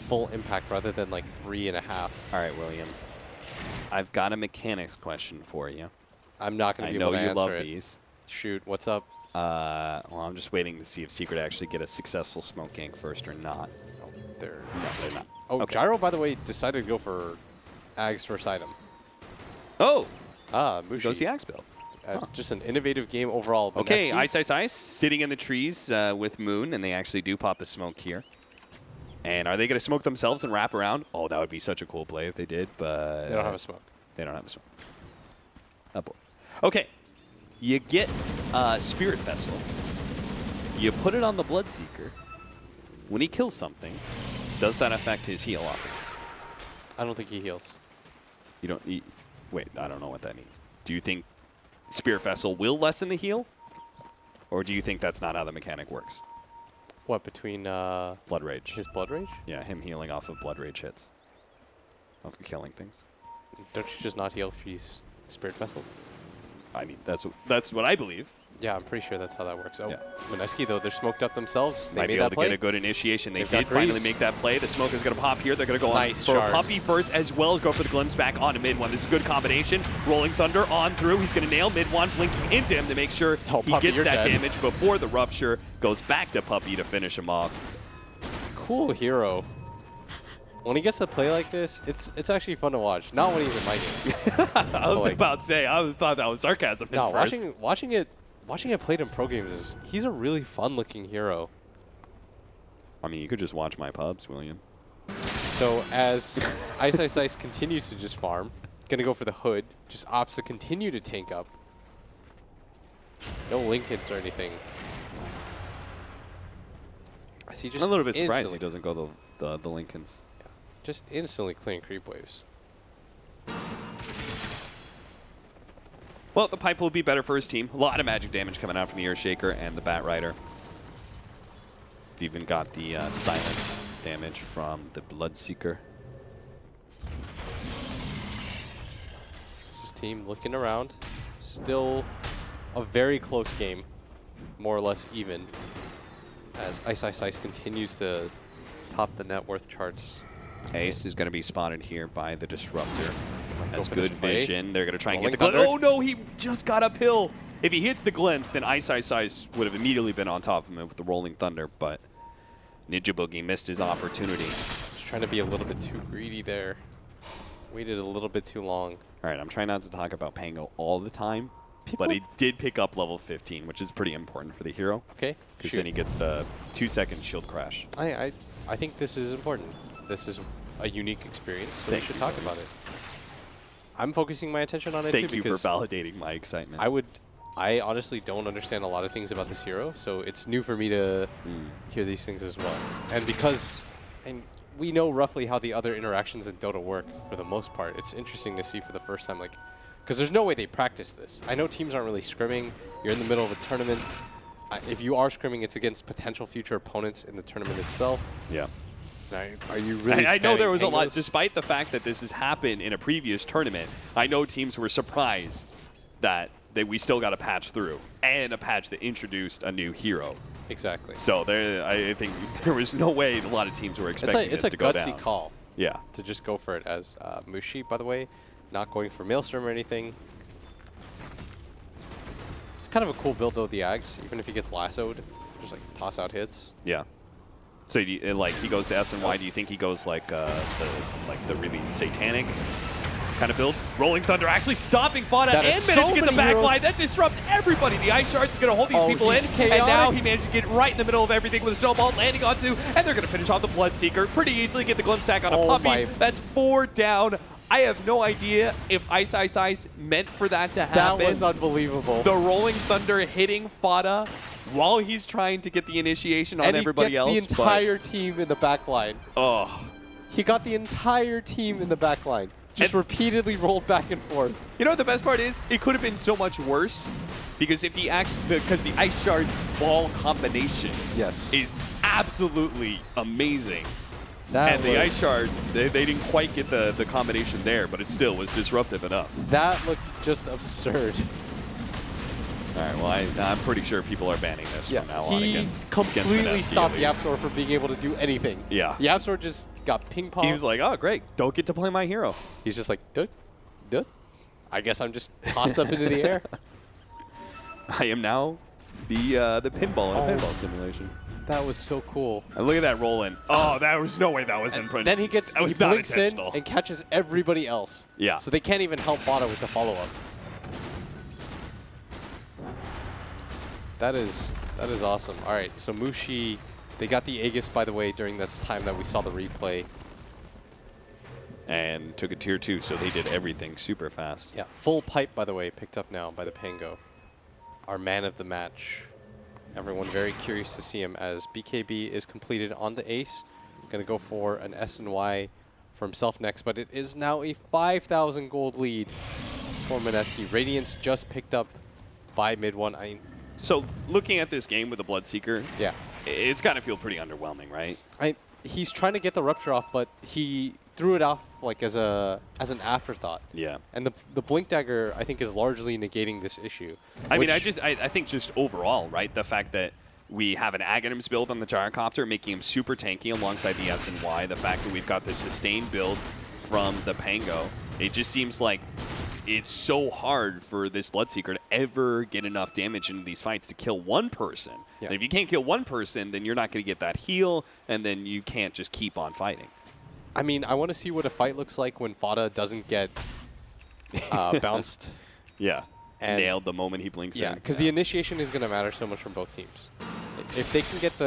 full impact rather than like 3.5. All right, William. I've got a mechanics question for you. I'm not going to be I able know to you answer love it. these. Shoot, what's up? Well, I'm just waiting to see if Secret actually get a successful smoke gank first or not. Oh, they're not. Oh, Okay. Gyro, by the way, decided to go for Ag's first item. Oh! Mushi. Goes the Axe build. Just an innovative game overall. Okay, Mineski, Ice Ice Ice sitting in the trees with Moon, and they actually do pop the smoke here. And are they going to smoke themselves and wrap around? Oh, that would be such a cool play if they did, but... They don't have a smoke. They don't have a smoke. Oh, boy. Okay. You get Spirit Vessel. You put it on the Bloodseeker. When he kills something, does that affect his heal offer? I don't think he heals. You don't. Wait, I don't know what that means. Do you think Spirit Vessel will lessen the heal, or do you think that's not how the mechanic works? What, between Blood Rage. his Blood Rage? Yeah, him healing off of Blood Rage hits. Of killing things. Don't you just not heal if he's Spirit Vessel? I mean, that's what I believe. Yeah, I'm pretty sure that's how that works. Oh, Yeah. Mineski, though, they're smoked up themselves. They Might made be able that to play. get a good initiation. They They've got did finally Greaves. make that play. The smoke is going to pop here. They're going to go Nice on for shards. Puppey first, as well as go for the glimpse back onto mid one. This is a good combination. Rolling Thunder on through. He's going to nail mid one, blinking into him to make sure Oh, he Puppey, gets you're that dead. damage before the rupture goes back to Puppey to finish him off. Cool hero. When he gets to play like this, it's actually fun to watch. Not when he's in my game. I was like- about to say, I thought that was sarcasm. No, at first. watching it played in pro games he's a really fun-looking hero. I mean, you could just watch my pubs, William. So as Ice continues to just farm, gonna go for the hood, just opts to continue to tank up. No link hits or anything. I see just I'm a little bit surprised he instantly- doesn't go the Lincolns. Just instantly clearing creep waves. Well, the pipe will be better for his team. A lot of magic damage coming out from the Earthshaker and the Bat Rider. They've even got the silence damage from the Bloodseeker. This is team looking around. Still a very close game. More or less even. As Ice continues to top the net worth charts. Ace is going to be spotted here by the Disruptor. Has for good this play. vision. They're going to try and get Rolling the glimpse. Thunder. Oh no, he just got uphill. If he hits the glimpse, then Ice would have immediately been on top of him with the Rolling Thunder, but Ninja Boogie missed his opportunity. Just trying to be a little bit too greedy there. Waited a little bit too long. All right, I'm trying not to talk about Pango all the time, People- but he did pick up level 15, which is pretty important for the hero, Okay. because shoot. then he gets the 2-second shield crash. I think this is important. This is a unique experience, so we Thank should you. talk about it. I'm focusing my attention on it Thank too you for because validating my excitement. I honestly don't understand a lot of things about this hero, so it's new for me to hear these things as well. And and we know roughly how the other interactions in Dota work for the most part. It's interesting to see for the first time, because there's no way they practice this. I know teams aren't really scrimming. You're in the middle of a tournament. If you are scrimming, it's against potential future opponents in the tournament itself. Yeah. Now, are you really? I know there was a lot, Pangos? despite the fact that this has happened in a previous tournament, I know teams were surprised that we still got a patch through, and a patch that introduced a new hero. Exactly. So I think there was no way a lot of teams were expecting It's this a to go gutsy down. call Yeah. to just go for it. As Mushi, by the way, not going for Maelstrom or anything. It's kind of a cool build though. The Ags, even if he gets lassoed, just toss out hits. Yeah. So he goes to S and Y. Do you think he goes the really satanic kind of build? Rolling Thunder actually stopping Fada That and is managed so to get the many backline. heroes. That disrupts everybody. The Ice Shards is going to hold these Oh, people in. he's And now chaotic. he managed to get right in the middle of everything with a snowball landing onto, and they're going to finish off the Bloodseeker pretty easily. Get the glimpse sack on a Oh Puppey. my. That's 4 down. I have no idea if Ice meant for that to happen. That was unbelievable. The Rolling Thunder hitting Fada while he's trying to get the initiation on and everybody he gets else. the entire team in the back line. Oh, He got the entire team in the back line. Just And- repeatedly rolled back and forth. you know what the best part is? It could have been so much worse because if the Ice Shard's ball combination Yes. is absolutely amazing. That And the was- Ice Shard, they didn't quite get the combination there, but it still was disruptive enough. That looked just absurd. All right, well, I'm pretty sure people are banning this Yeah, from now on he against completely Mineski, stopped at the least. Yapsor from being able to do anything. Yeah. The Yapsor just got ping pong. He was like, oh, great, don't get to play my hero. He's just like, duh, duh. I guess I'm just tossed up into the air. I am now the pinball in a Oh. pinball simulation. That was so cool. And look at that rolling. Oh, there was no way that was in print. Then he that was he not blinks in intentional. and catches everybody else. Yeah. So they can't even help Bada with the follow-up. That is awesome. All right, so Mushi, they got the Aegis, by the way, during this time that we saw the replay. And took a tier 2, so they did everything super fast. Yeah, full pipe, by the way, picked up now by the Pango. Our man of the match. Everyone very curious to see him as BKB is completed on the Ace. Going to go for an S and Y for himself next, but it is now a 5,000 gold lead for Mineski. Radiance just picked up by mid one. So looking at this game with the Bloodseeker, Yeah. it's got to feel pretty underwhelming, right? He's trying to get the Rupture off, but he threw it off like as an afterthought. Yeah. And the Blink Dagger, I think, is largely negating this issue. I mean, I think just overall, right, the fact that we have an Aghanims build on the Gyrocopter, making him super tanky alongside the S&Y, the fact that we've got this sustained build from the Pango, it just seems like it's so hard for this Bloodseeker to ever get enough damage into these fights to kill one person. Yeah. And if you can't kill one person, then you're not going to get that heal, and then you can't just keep on fighting. I mean, I want to see what a fight looks like when Fada doesn't get bounced. Yeah. And nailed the moment he blinks Yeah, in. because the initiation is going to matter so much from both teams. If they can get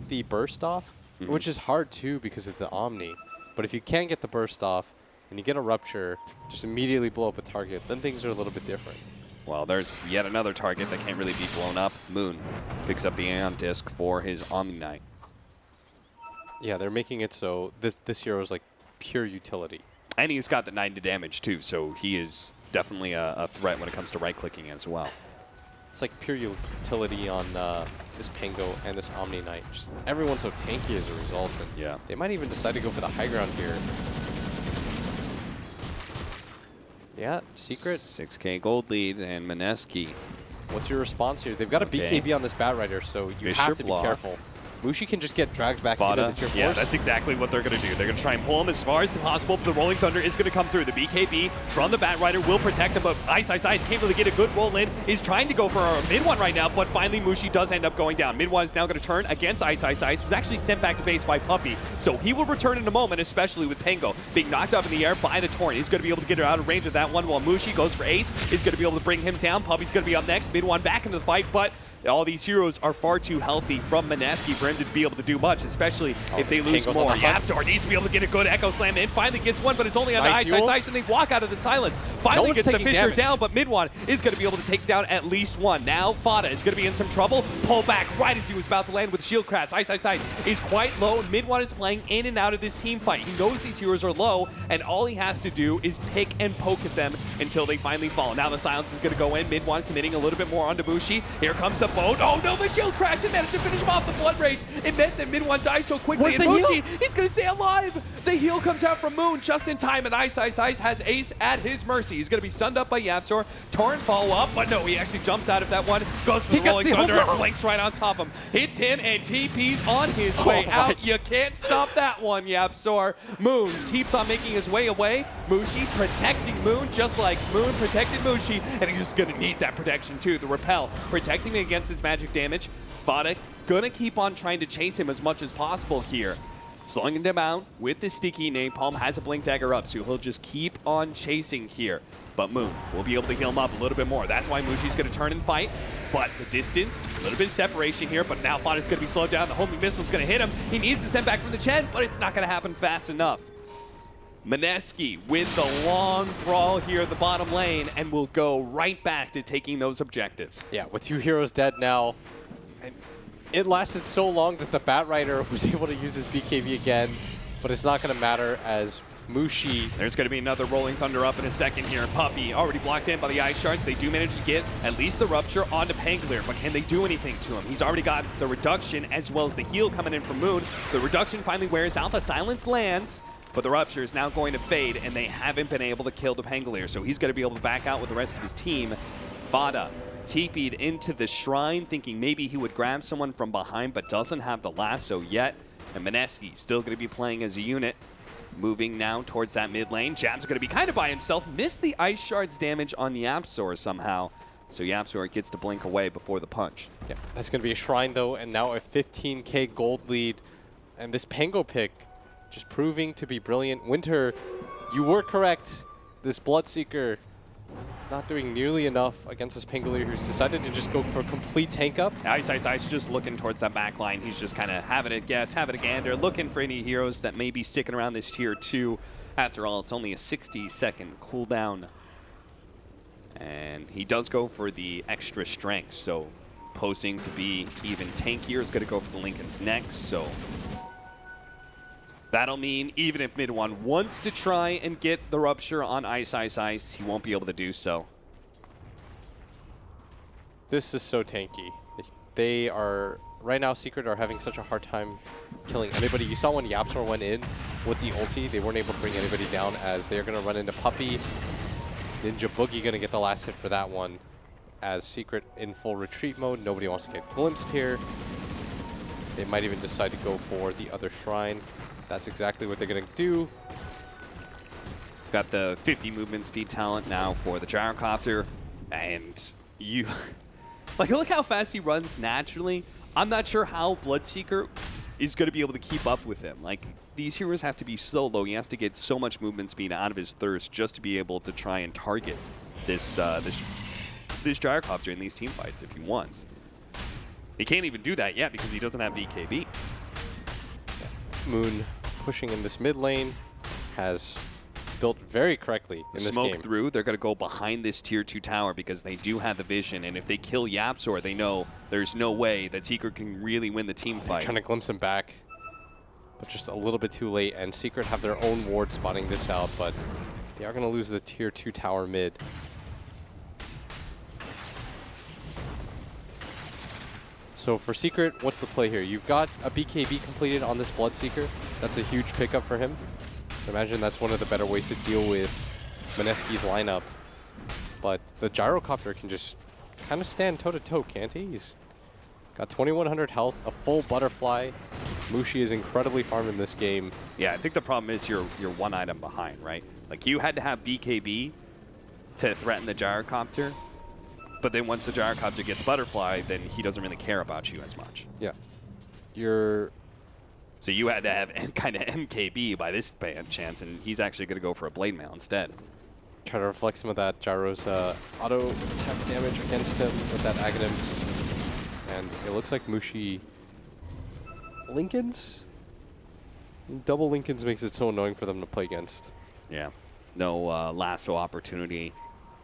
the burst off, which is hard too because of the Omni, but if you can get the burst off and you get a Rupture, just immediately blow up a target, then things are a little bit different. Well, there's yet another target that can't really be blown up. Moon picks up the Aeon Disc for his Omni Knight. Yeah, they're making it so this hero is like pure utility. And he's got the 90 damage too, so he is definitely a threat when it comes to right-clicking as well. It's like pure utility on this Pango and this Omni Knight. Just everyone's so tanky as a result, and Yeah. they might even decide to go for the high ground here. Yeah, Secret. 6K gold lead and Mineski. What's your response here? They've got a Okay. BKB on this Bat Rider, so you Fisher have to be block. careful. Mushi can just get dragged back Fada. into the tier Yeah, 4s. that's exactly what they're going to do. They're going to try and pull him as far as possible, but the Rolling Thunder is going to come through. The BKB from the Bat Rider will protect him, but Ice can't really get a good roll in. He's trying to go for a mid one right now, but finally Mushi does end up going down. Mid one is now going to turn against Ice. Was actually sent back to base by Puppey, so he will return in a moment, especially with Pango being knocked up in the air by the Torrent. He's going to be able to get her out of range of that one, while Mushi goes for Ace. He's going to be able to bring him down. Puppey's going to be up next. Mid one back into the fight, but all these heroes are far too healthy from Mineski for him to be able to do much, especially if they lose Pango's on more. the hunt. Yapzor needs to be able to get a good Echo Slam in. Finally gets one, but it's only on Nice the Yules. Ice, and they walk out of the silence. Finally one's gets the taking Fisher damage. down, but Mid1 is going to be able to take down at least one. Now Fada is going to be in some trouble. Pull back right as he was about to land with Shield Crash. Ice is quite low, and Mid1 is playing in and out of this team fight. He knows these heroes are low, and all he has to do is pick and poke at them until they finally fall. Now the silence is going to go in. Mid1 committing a little bit more onto Mushi. Here comes the boat. Oh no, the Shield Crash and managed to finish him off the Blood Rage. It meant that Mid1 dies so quickly. Where's And the Mushi, heal? he's going to stay alive. The heal comes out from Moon just in time, and Ice has Ace at his mercy. He's going to be stunned up by Yapzor. Torrent follow up, but no, he actually jumps out of that one. Goes for the gets Rolling the Thunder ult. and blinks right on top of him. Hits him, and TP's on his way my. out. You can't stop that one, Yapzor. Moon keeps on making his way away. Mushi protecting Moon just like Moon protected Mushi, and he's just going to need that protection too. The repel protecting him against his magic damage. Fada gonna keep on trying to chase him as much as possible here. Slowing him down with the sticky napalm, has a blink dagger up, so he'll just keep on chasing here. But Moon will be able to heal him up a little bit more. That's why Mushi's gonna turn and fight. But the distance, a little bit of separation here, but now Fada's gonna be slowed down. The homing missile's gonna hit him. He needs to send back from the Chen, but it's not gonna happen fast enough. Mineski with the long brawl here at the bottom lane, and will go right back to taking those objectives. Yeah, with 2 heroes dead now, and it lasted so long that the Bat Rider was able to use his BKB again, but it's not going to matter as Mushi. There's going to be another Rolling Thunder up in a second here. Puppey already blocked in by the Ice Shards. They do manage to get at least the Rupture onto Pangolier, but can they do anything to him? He's already got the reduction as well as the heal coming in from Moon. The reduction finally wears out. The silence lands, but the Rupture is now going to fade, and they haven't been able to kill the Pangolier, so he's going to be able to back out with the rest of his team. Fada TP'd into the shrine, thinking maybe he would grab someone from behind, but doesn't have the lasso yet. And Mineski still going to be playing as a unit. Moving now towards that mid lane. Jab's going to be kind of by himself. Missed the Ice Shard's damage on Yapzor somehow. So Yapzor gets to blink away before the punch. Yeah, that's going to be a shrine though, and now a 15k gold lead. And this Pango pick just proving to be brilliant. Winter, you were correct. This Bloodseeker not doing nearly enough against this Pangolier, who's decided to just go for a complete tank up. Ice just looking towards that back line. He's just kind of having a guess, having a gander, looking for any heroes that may be sticking around this tier 2. After all, it's only a 60-second cooldown. And he does go for the extra strength, so posing to be even tankier is going to go for the Lincoln's next. So That'll mean even if mid one wants to try and get the rupture on ice, he won't be able to do so. This is so tanky. They are, right now, Secret are having such a hard time killing anybody. You saw when Yapsor went in with the ulti, they weren't able to bring anybody down as they're going to run into Puppey. Ninja Boogie going to get the last hit for that one. As Secret in full retreat mode, nobody wants to get glimpsed here. They might even decide to go for the other shrine. That's exactly what they're going to do. Got the 50 movement speed talent now for the gyrocopter, and you like look how fast he runs naturally. I'm not sure how Bloodseeker is going to be able to keep up with him. Like, these heroes have to be so low. He has to get so much movement speed out of his thirst just to be able to try and target this this gyrocopter in these team fights if he wants. He can't even do that yet because he doesn't have BKB. Moon pushing in this mid lane has built very correctly in this Smoke game. through, they're going to go behind this tier 2 tower because they do have the vision, and if they kill Yapsor, they know there's no way that Secret can really win the team fight. Trying to glimpse him back, but just a little bit too late, and Secret have their own ward spotting this out, but they are going to lose the tier 2 tower mid. So for Secret, what's the play here? You've got a BKB completed on this Bloodseeker. That's a huge pickup for him. Imagine that's one of the better ways to deal with Mineski's lineup. But the gyrocopter can just kind of stand toe-to-toe, can't he? He's got 2,100 health, a full butterfly. Mushi is incredibly farmed in this game. Yeah, I think the problem is you're one item behind, right? Like, you had to have BKB to threaten the gyrocopter, but then once the gyrocopter gets butterfly, then he doesn't really care about you as much. Yeah. So you had to have kind of MKB by this chance, and he's actually going to go for a blade mail instead. Try to reflect some of that gyro's auto attack damage against him with that Aghanims. And it looks like Mushi Lincolns? Double Lincolns makes it so annoying for them to play against. Yeah. No lasso opportunity.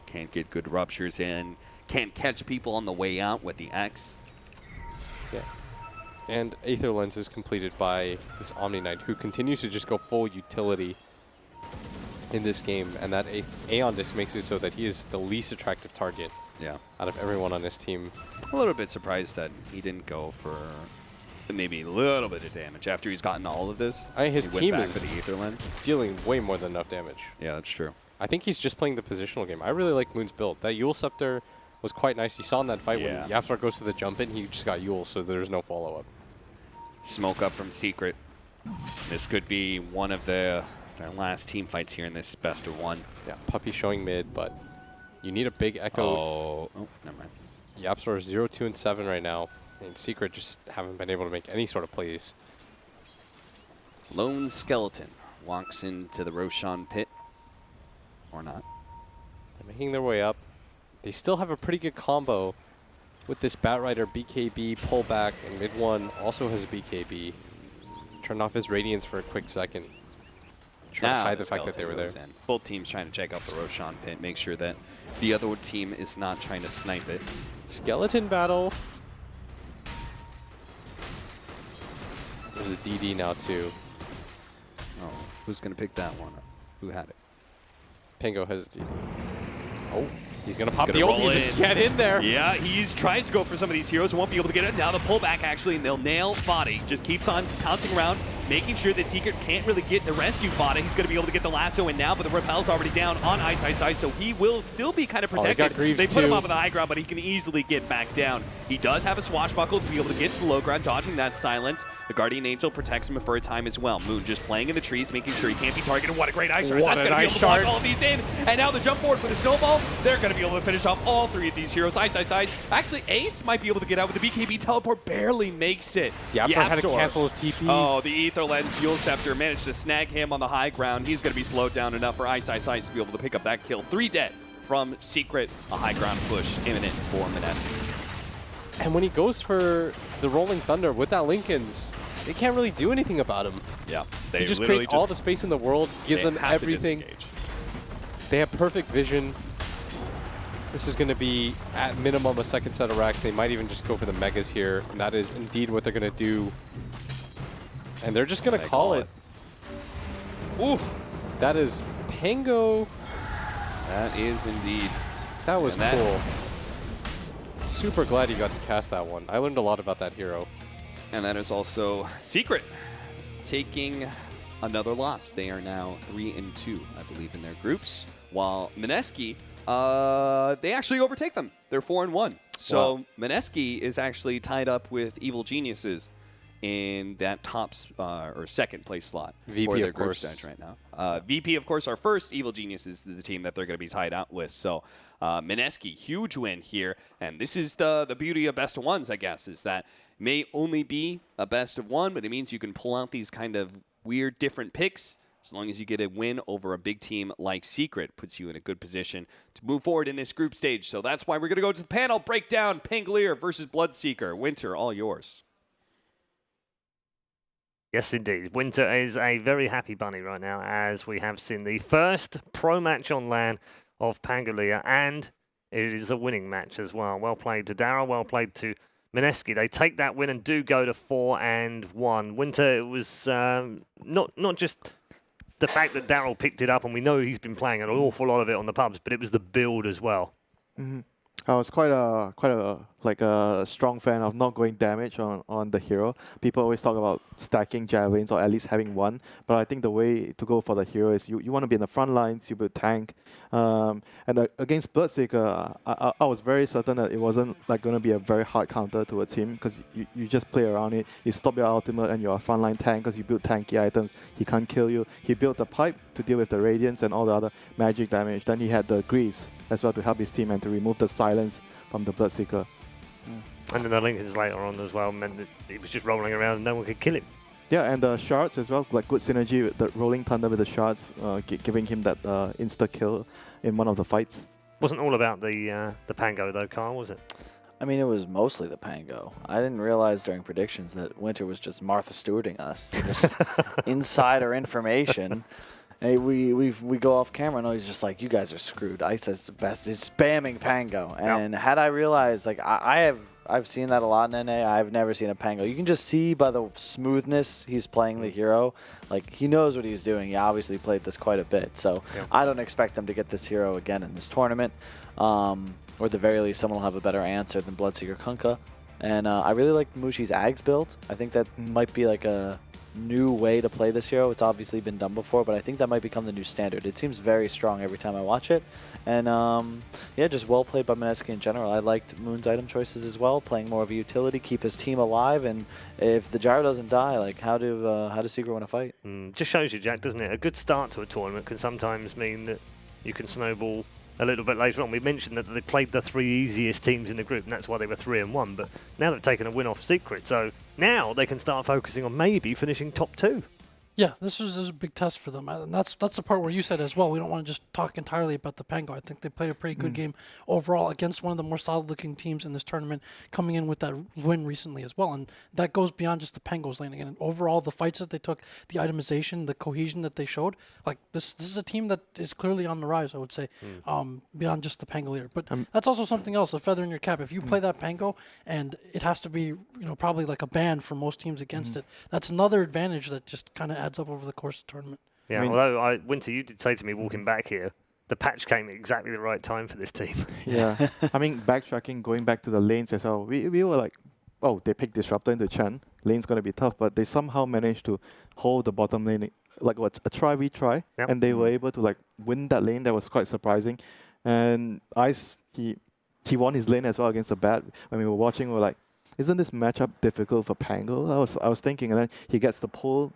Can't get good ruptures in. Can't catch people on the way out with the X. Yeah. And Aether Lens is completed by this Omni Knight, who continues to just go full utility in this game. And that Aeon Disc makes it so that he is the least attractive target out of everyone on his team. A little bit surprised that he didn't go for maybe a little bit of damage after he's gotten all of this. His team is for the Aether Lens. dealing way more than enough damage. Yeah, that's true. I think he's just playing the positional game. I really like Moon's build. That Yule Scepter was quite nice. You saw in that fight when Yapsor goes to the jump in, he just got Yule, so there's no follow-up. Smoke up from Secret. This could be one of their last team fights here in this best of one. Yeah, Puppey showing mid, but you need a big echo. Oh, never mind. Yapsor is 0, 2, and 7 right now, and Secret just haven't been able to make any sort of plays. Lone Skeleton walks into the Roshan pit. Or not. They're making their way up. They still have a pretty good combo with this Batrider BKB pullback, and mid one also has a BKB. Turned off his Radiance for a quick second. Trying to hide the fact that they were there. Both teams trying to check out the Roshan pit, make sure that the other team is not trying to snipe it. Skeleton battle. There's a DD now too. Oh, who's going to pick that one up? Who had it? Pango has a DD. Oh, he's going to pop gonna the ulti roll and just in. get in there. Yeah, he tries to go for some of these heroes, won't be able to get it. Now the pullback actually, and they'll nail Body. Just keeps on pouncing around, making sure that Secret can't really get to rescue Body. He's going to be able to get the lasso in now, but the repel's already down on Ice, so he will still be kind of protected. He's got Greaves they put him too. up on the high ground, but he can easily get back down. He does have a swashbuckle to be able to get to the low ground, dodging that silence. The Guardian Angel protects him for a time as well. Moon just playing in the trees, making sure he can't be targeted. What a great Ice Shard. What That's an going to be Ice able to block Shard. all of these in. And now the jump forward with the snowball. They're going to be able to finish off all three of these heroes. Ice. Actually, Ace might be able to get out with the BKB teleport. Barely makes it. Yapsor had to cancel his TP. Oh, the Aether Lens Yule Scepter managed to snag him on the high ground. He's going to be slowed down enough for Ice to be able to pick up that kill. 3 dead from Secret. A high ground push imminent for Mineski. And when he goes for the Rolling Thunder with that Lincoln's, they can't really do anything about him. Yeah, He just creates all the space in the world, gives them everything. They have perfect vision. This is going to be, at minimum, a second set of racks. They might even just go for the Megas here, and that is indeed what they're going to do. And they're just going to call it. Ooh, That is Pango. that is indeed. That was And that- cool. Super glad you got to cast that one. I learned a lot about that hero. And that is also Secret taking another loss. They are now 3-2, I believe, in their groups. While Mineski, they actually overtake them. They're 4-1. So Wow. Mineski is actually tied up with Evil Geniuses in that top or second place slot VP, for their of group course. stage right now. VP, of course, are first. Evil Geniuses is the team that they're going to be tied out with. So Mineski, huge win here. And this is the beauty of best of ones, I guess, is that may only be a best of one, but it means you can pull out these kind of weird different picks. As long as you get a win over a big team like Secret, puts you in a good position to move forward in this group stage. So that's why we're going to go to the panel breakdown. Pangolier versus Bloodseeker. Winter, all yours. Yes, indeed. Winter is a very happy bunny right now, as we have seen the first pro match on LAN of Pangolier, and it is a winning match as well. Well played to Darryl, well played to Mineski. They take that win and do go to 4-1. Winter, it was not just the fact that Darryl picked it up, and we know he's been playing an awful lot of it on the pubs, but it was the build as well. I was quite a strong fan of not going damage on the hero. People always talk about stacking javelins or at least having one, but I think the way to go for the hero is you want to be in the front lines, you build tank. Against Bloodseeker, I was very certain that it wasn't like going to be a very hard counter towards him, because you just play around it. You stop your ultimate and you're a frontline tank because you build tanky items. He can't kill you. He built the pipe to deal with the radiance and all the other magic damage. Then he had the grease as well to help his team and to remove the silence from the Bloodseeker. And then the Lincolns later on as well meant that he was just rolling around and no one could kill him. Yeah, and the shards as well, like good synergy with the rolling thunder with the shards, giving him that insta kill in one of the fights. Wasn't all about the Pango though, Carl, was it? I mean, it was mostly the Pango. I didn't realize during predictions that Winter was just Martha Stewarting us, just insider information. Hey, we go off camera and he's just like, you guys are screwed. Ice is the best. He's spamming Pango. And had I realized, like, I've seen that a lot in NA. I've never seen a Pango. You can just see by the smoothness he's playing the hero. Like, he knows what he's doing. He obviously played this quite a bit. So I don't expect them to get this hero again in this tournament. Or at the very least, someone will have a better answer than Bloodseeker Kunkka. And I really like Mushi's Ags build. I think that might be like a new way to play this hero. It's obviously been done before, but I think that might become the new standard. It seems very strong every time I watch it. And yeah, just well played by Mineski in general. I liked Moon's item choices as well, playing more of a utility, keep his team alive, and if the gyro doesn't die, like how does Secret win a fight? Just shows you, Jack, doesn't it? A good start to a tournament can sometimes mean that you can snowball a little bit later on. We mentioned that they played the three easiest teams in the group, and that's why they were 3-1. But now they've taken a win off Secret, so now they can start focusing on maybe finishing top 2. Yeah, this is a big test for them, and that's the part where you said as well. We don't want to just talk entirely about the Pango. I think they played a pretty good game overall against one of the more solid-looking teams in this tournament, coming in with that win recently as well. And that goes beyond just the Pango's lane. And overall, the fights that they took, the itemization, the cohesion that they showed, like this is a team that is clearly on the rise. I would say, beyond just the Pangolier. But that's also something else, a feather in your cap. If you play that Pango, and it has to be, probably like a ban for most teams against it. That's another advantage that just kind of adds up over the course of the tournament. Yeah, I mean, although Winter, you did say to me walking back here, the patch came at exactly the right time for this team. Yeah, I mean, backtracking, going back to the lanes as well, we were like, oh, they picked Disruptor into Chen. Lane's going to be tough, but they somehow managed to hold the bottom lane, like a retry, and they were able to like win that lane. That was quite surprising. And Ice, he won his lane as well against the Bat. When we were watching, we were like, isn't this matchup difficult for Pango? I was thinking, and then he gets the pull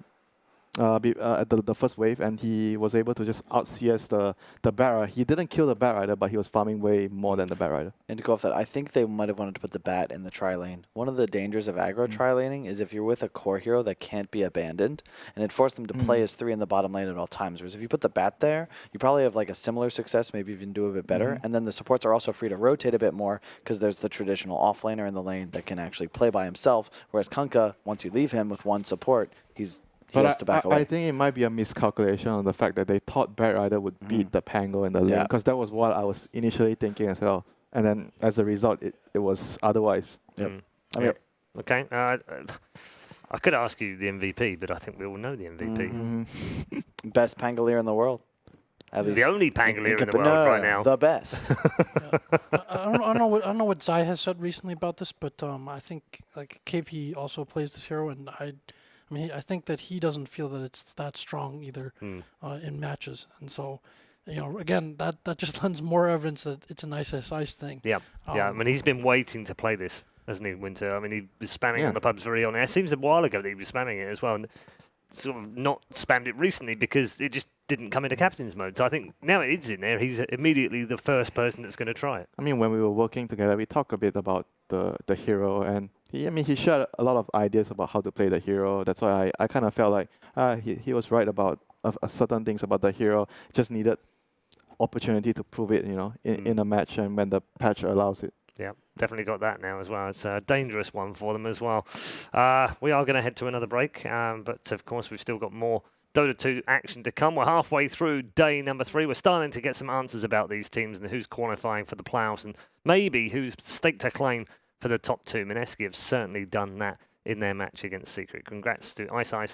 at the first wave, and he was able to just out-CS the Bat Rider. He didn't kill the Bat Rider, but he was farming way more than the Bat Rider. And to go off that, I think they might have wanted to put the Bat in the tri-lane. One of the dangers of aggro tri-laning is if you're with a core hero that can't be abandoned, and it forced them to play as 3 in the bottom lane at all times. Whereas if you put the Bat there, you probably have like a similar success, maybe even do a bit better. And then the supports are also free to rotate a bit more because there's the traditional off-laner in the lane that can actually play by himself. Whereas Kunkka, once you leave him with one support, he has to back away. I think it might be a miscalculation on the fact that they thought Bat Rider would beat the Pango in the lane, because that was what I was initially thinking as well. And then as a result, it was otherwise. Yep. Okay. I could ask you the MVP, but I think we all know the MVP. Mm-hmm. Best Pangolier in the world. At least The only Pangolier in the world no, right now. The best. I don't know what Zai has said recently about this, but I think like KP also plays this hero, and I mean I think that he doesn't feel that it's that strong either in matches, and so again that just lends more evidence that it's an ice thing. Yeah, I mean he's been waiting to play this, hasn't he, Winter? I mean he was spamming Yeah. on the pubs very early. It seems a while ago that he was spamming it as well, and sort of not spammed it recently because it just didn't come into captain's mode. So I think now it is in there, he's immediately the first person that's going to try it. I mean, when we were working together, we talked a bit about the hero, and he shared a lot of ideas about how to play the hero. That's why I kind of felt like he was right about certain things about the hero. Just needed opportunity to prove it, in a match, and when the patch allows it. Yeah, definitely got that now as well. It's a dangerous one for them as well. We are going to head to another break, but of course we've still got more Dota 2 action to come. We're halfway through day number 3. We're starting to get some answers about these teams and who's qualifying for the playoffs and maybe who's staked a claim for the top 2. Mineski have certainly done that in their match against Secret. Congrats to Ice Ice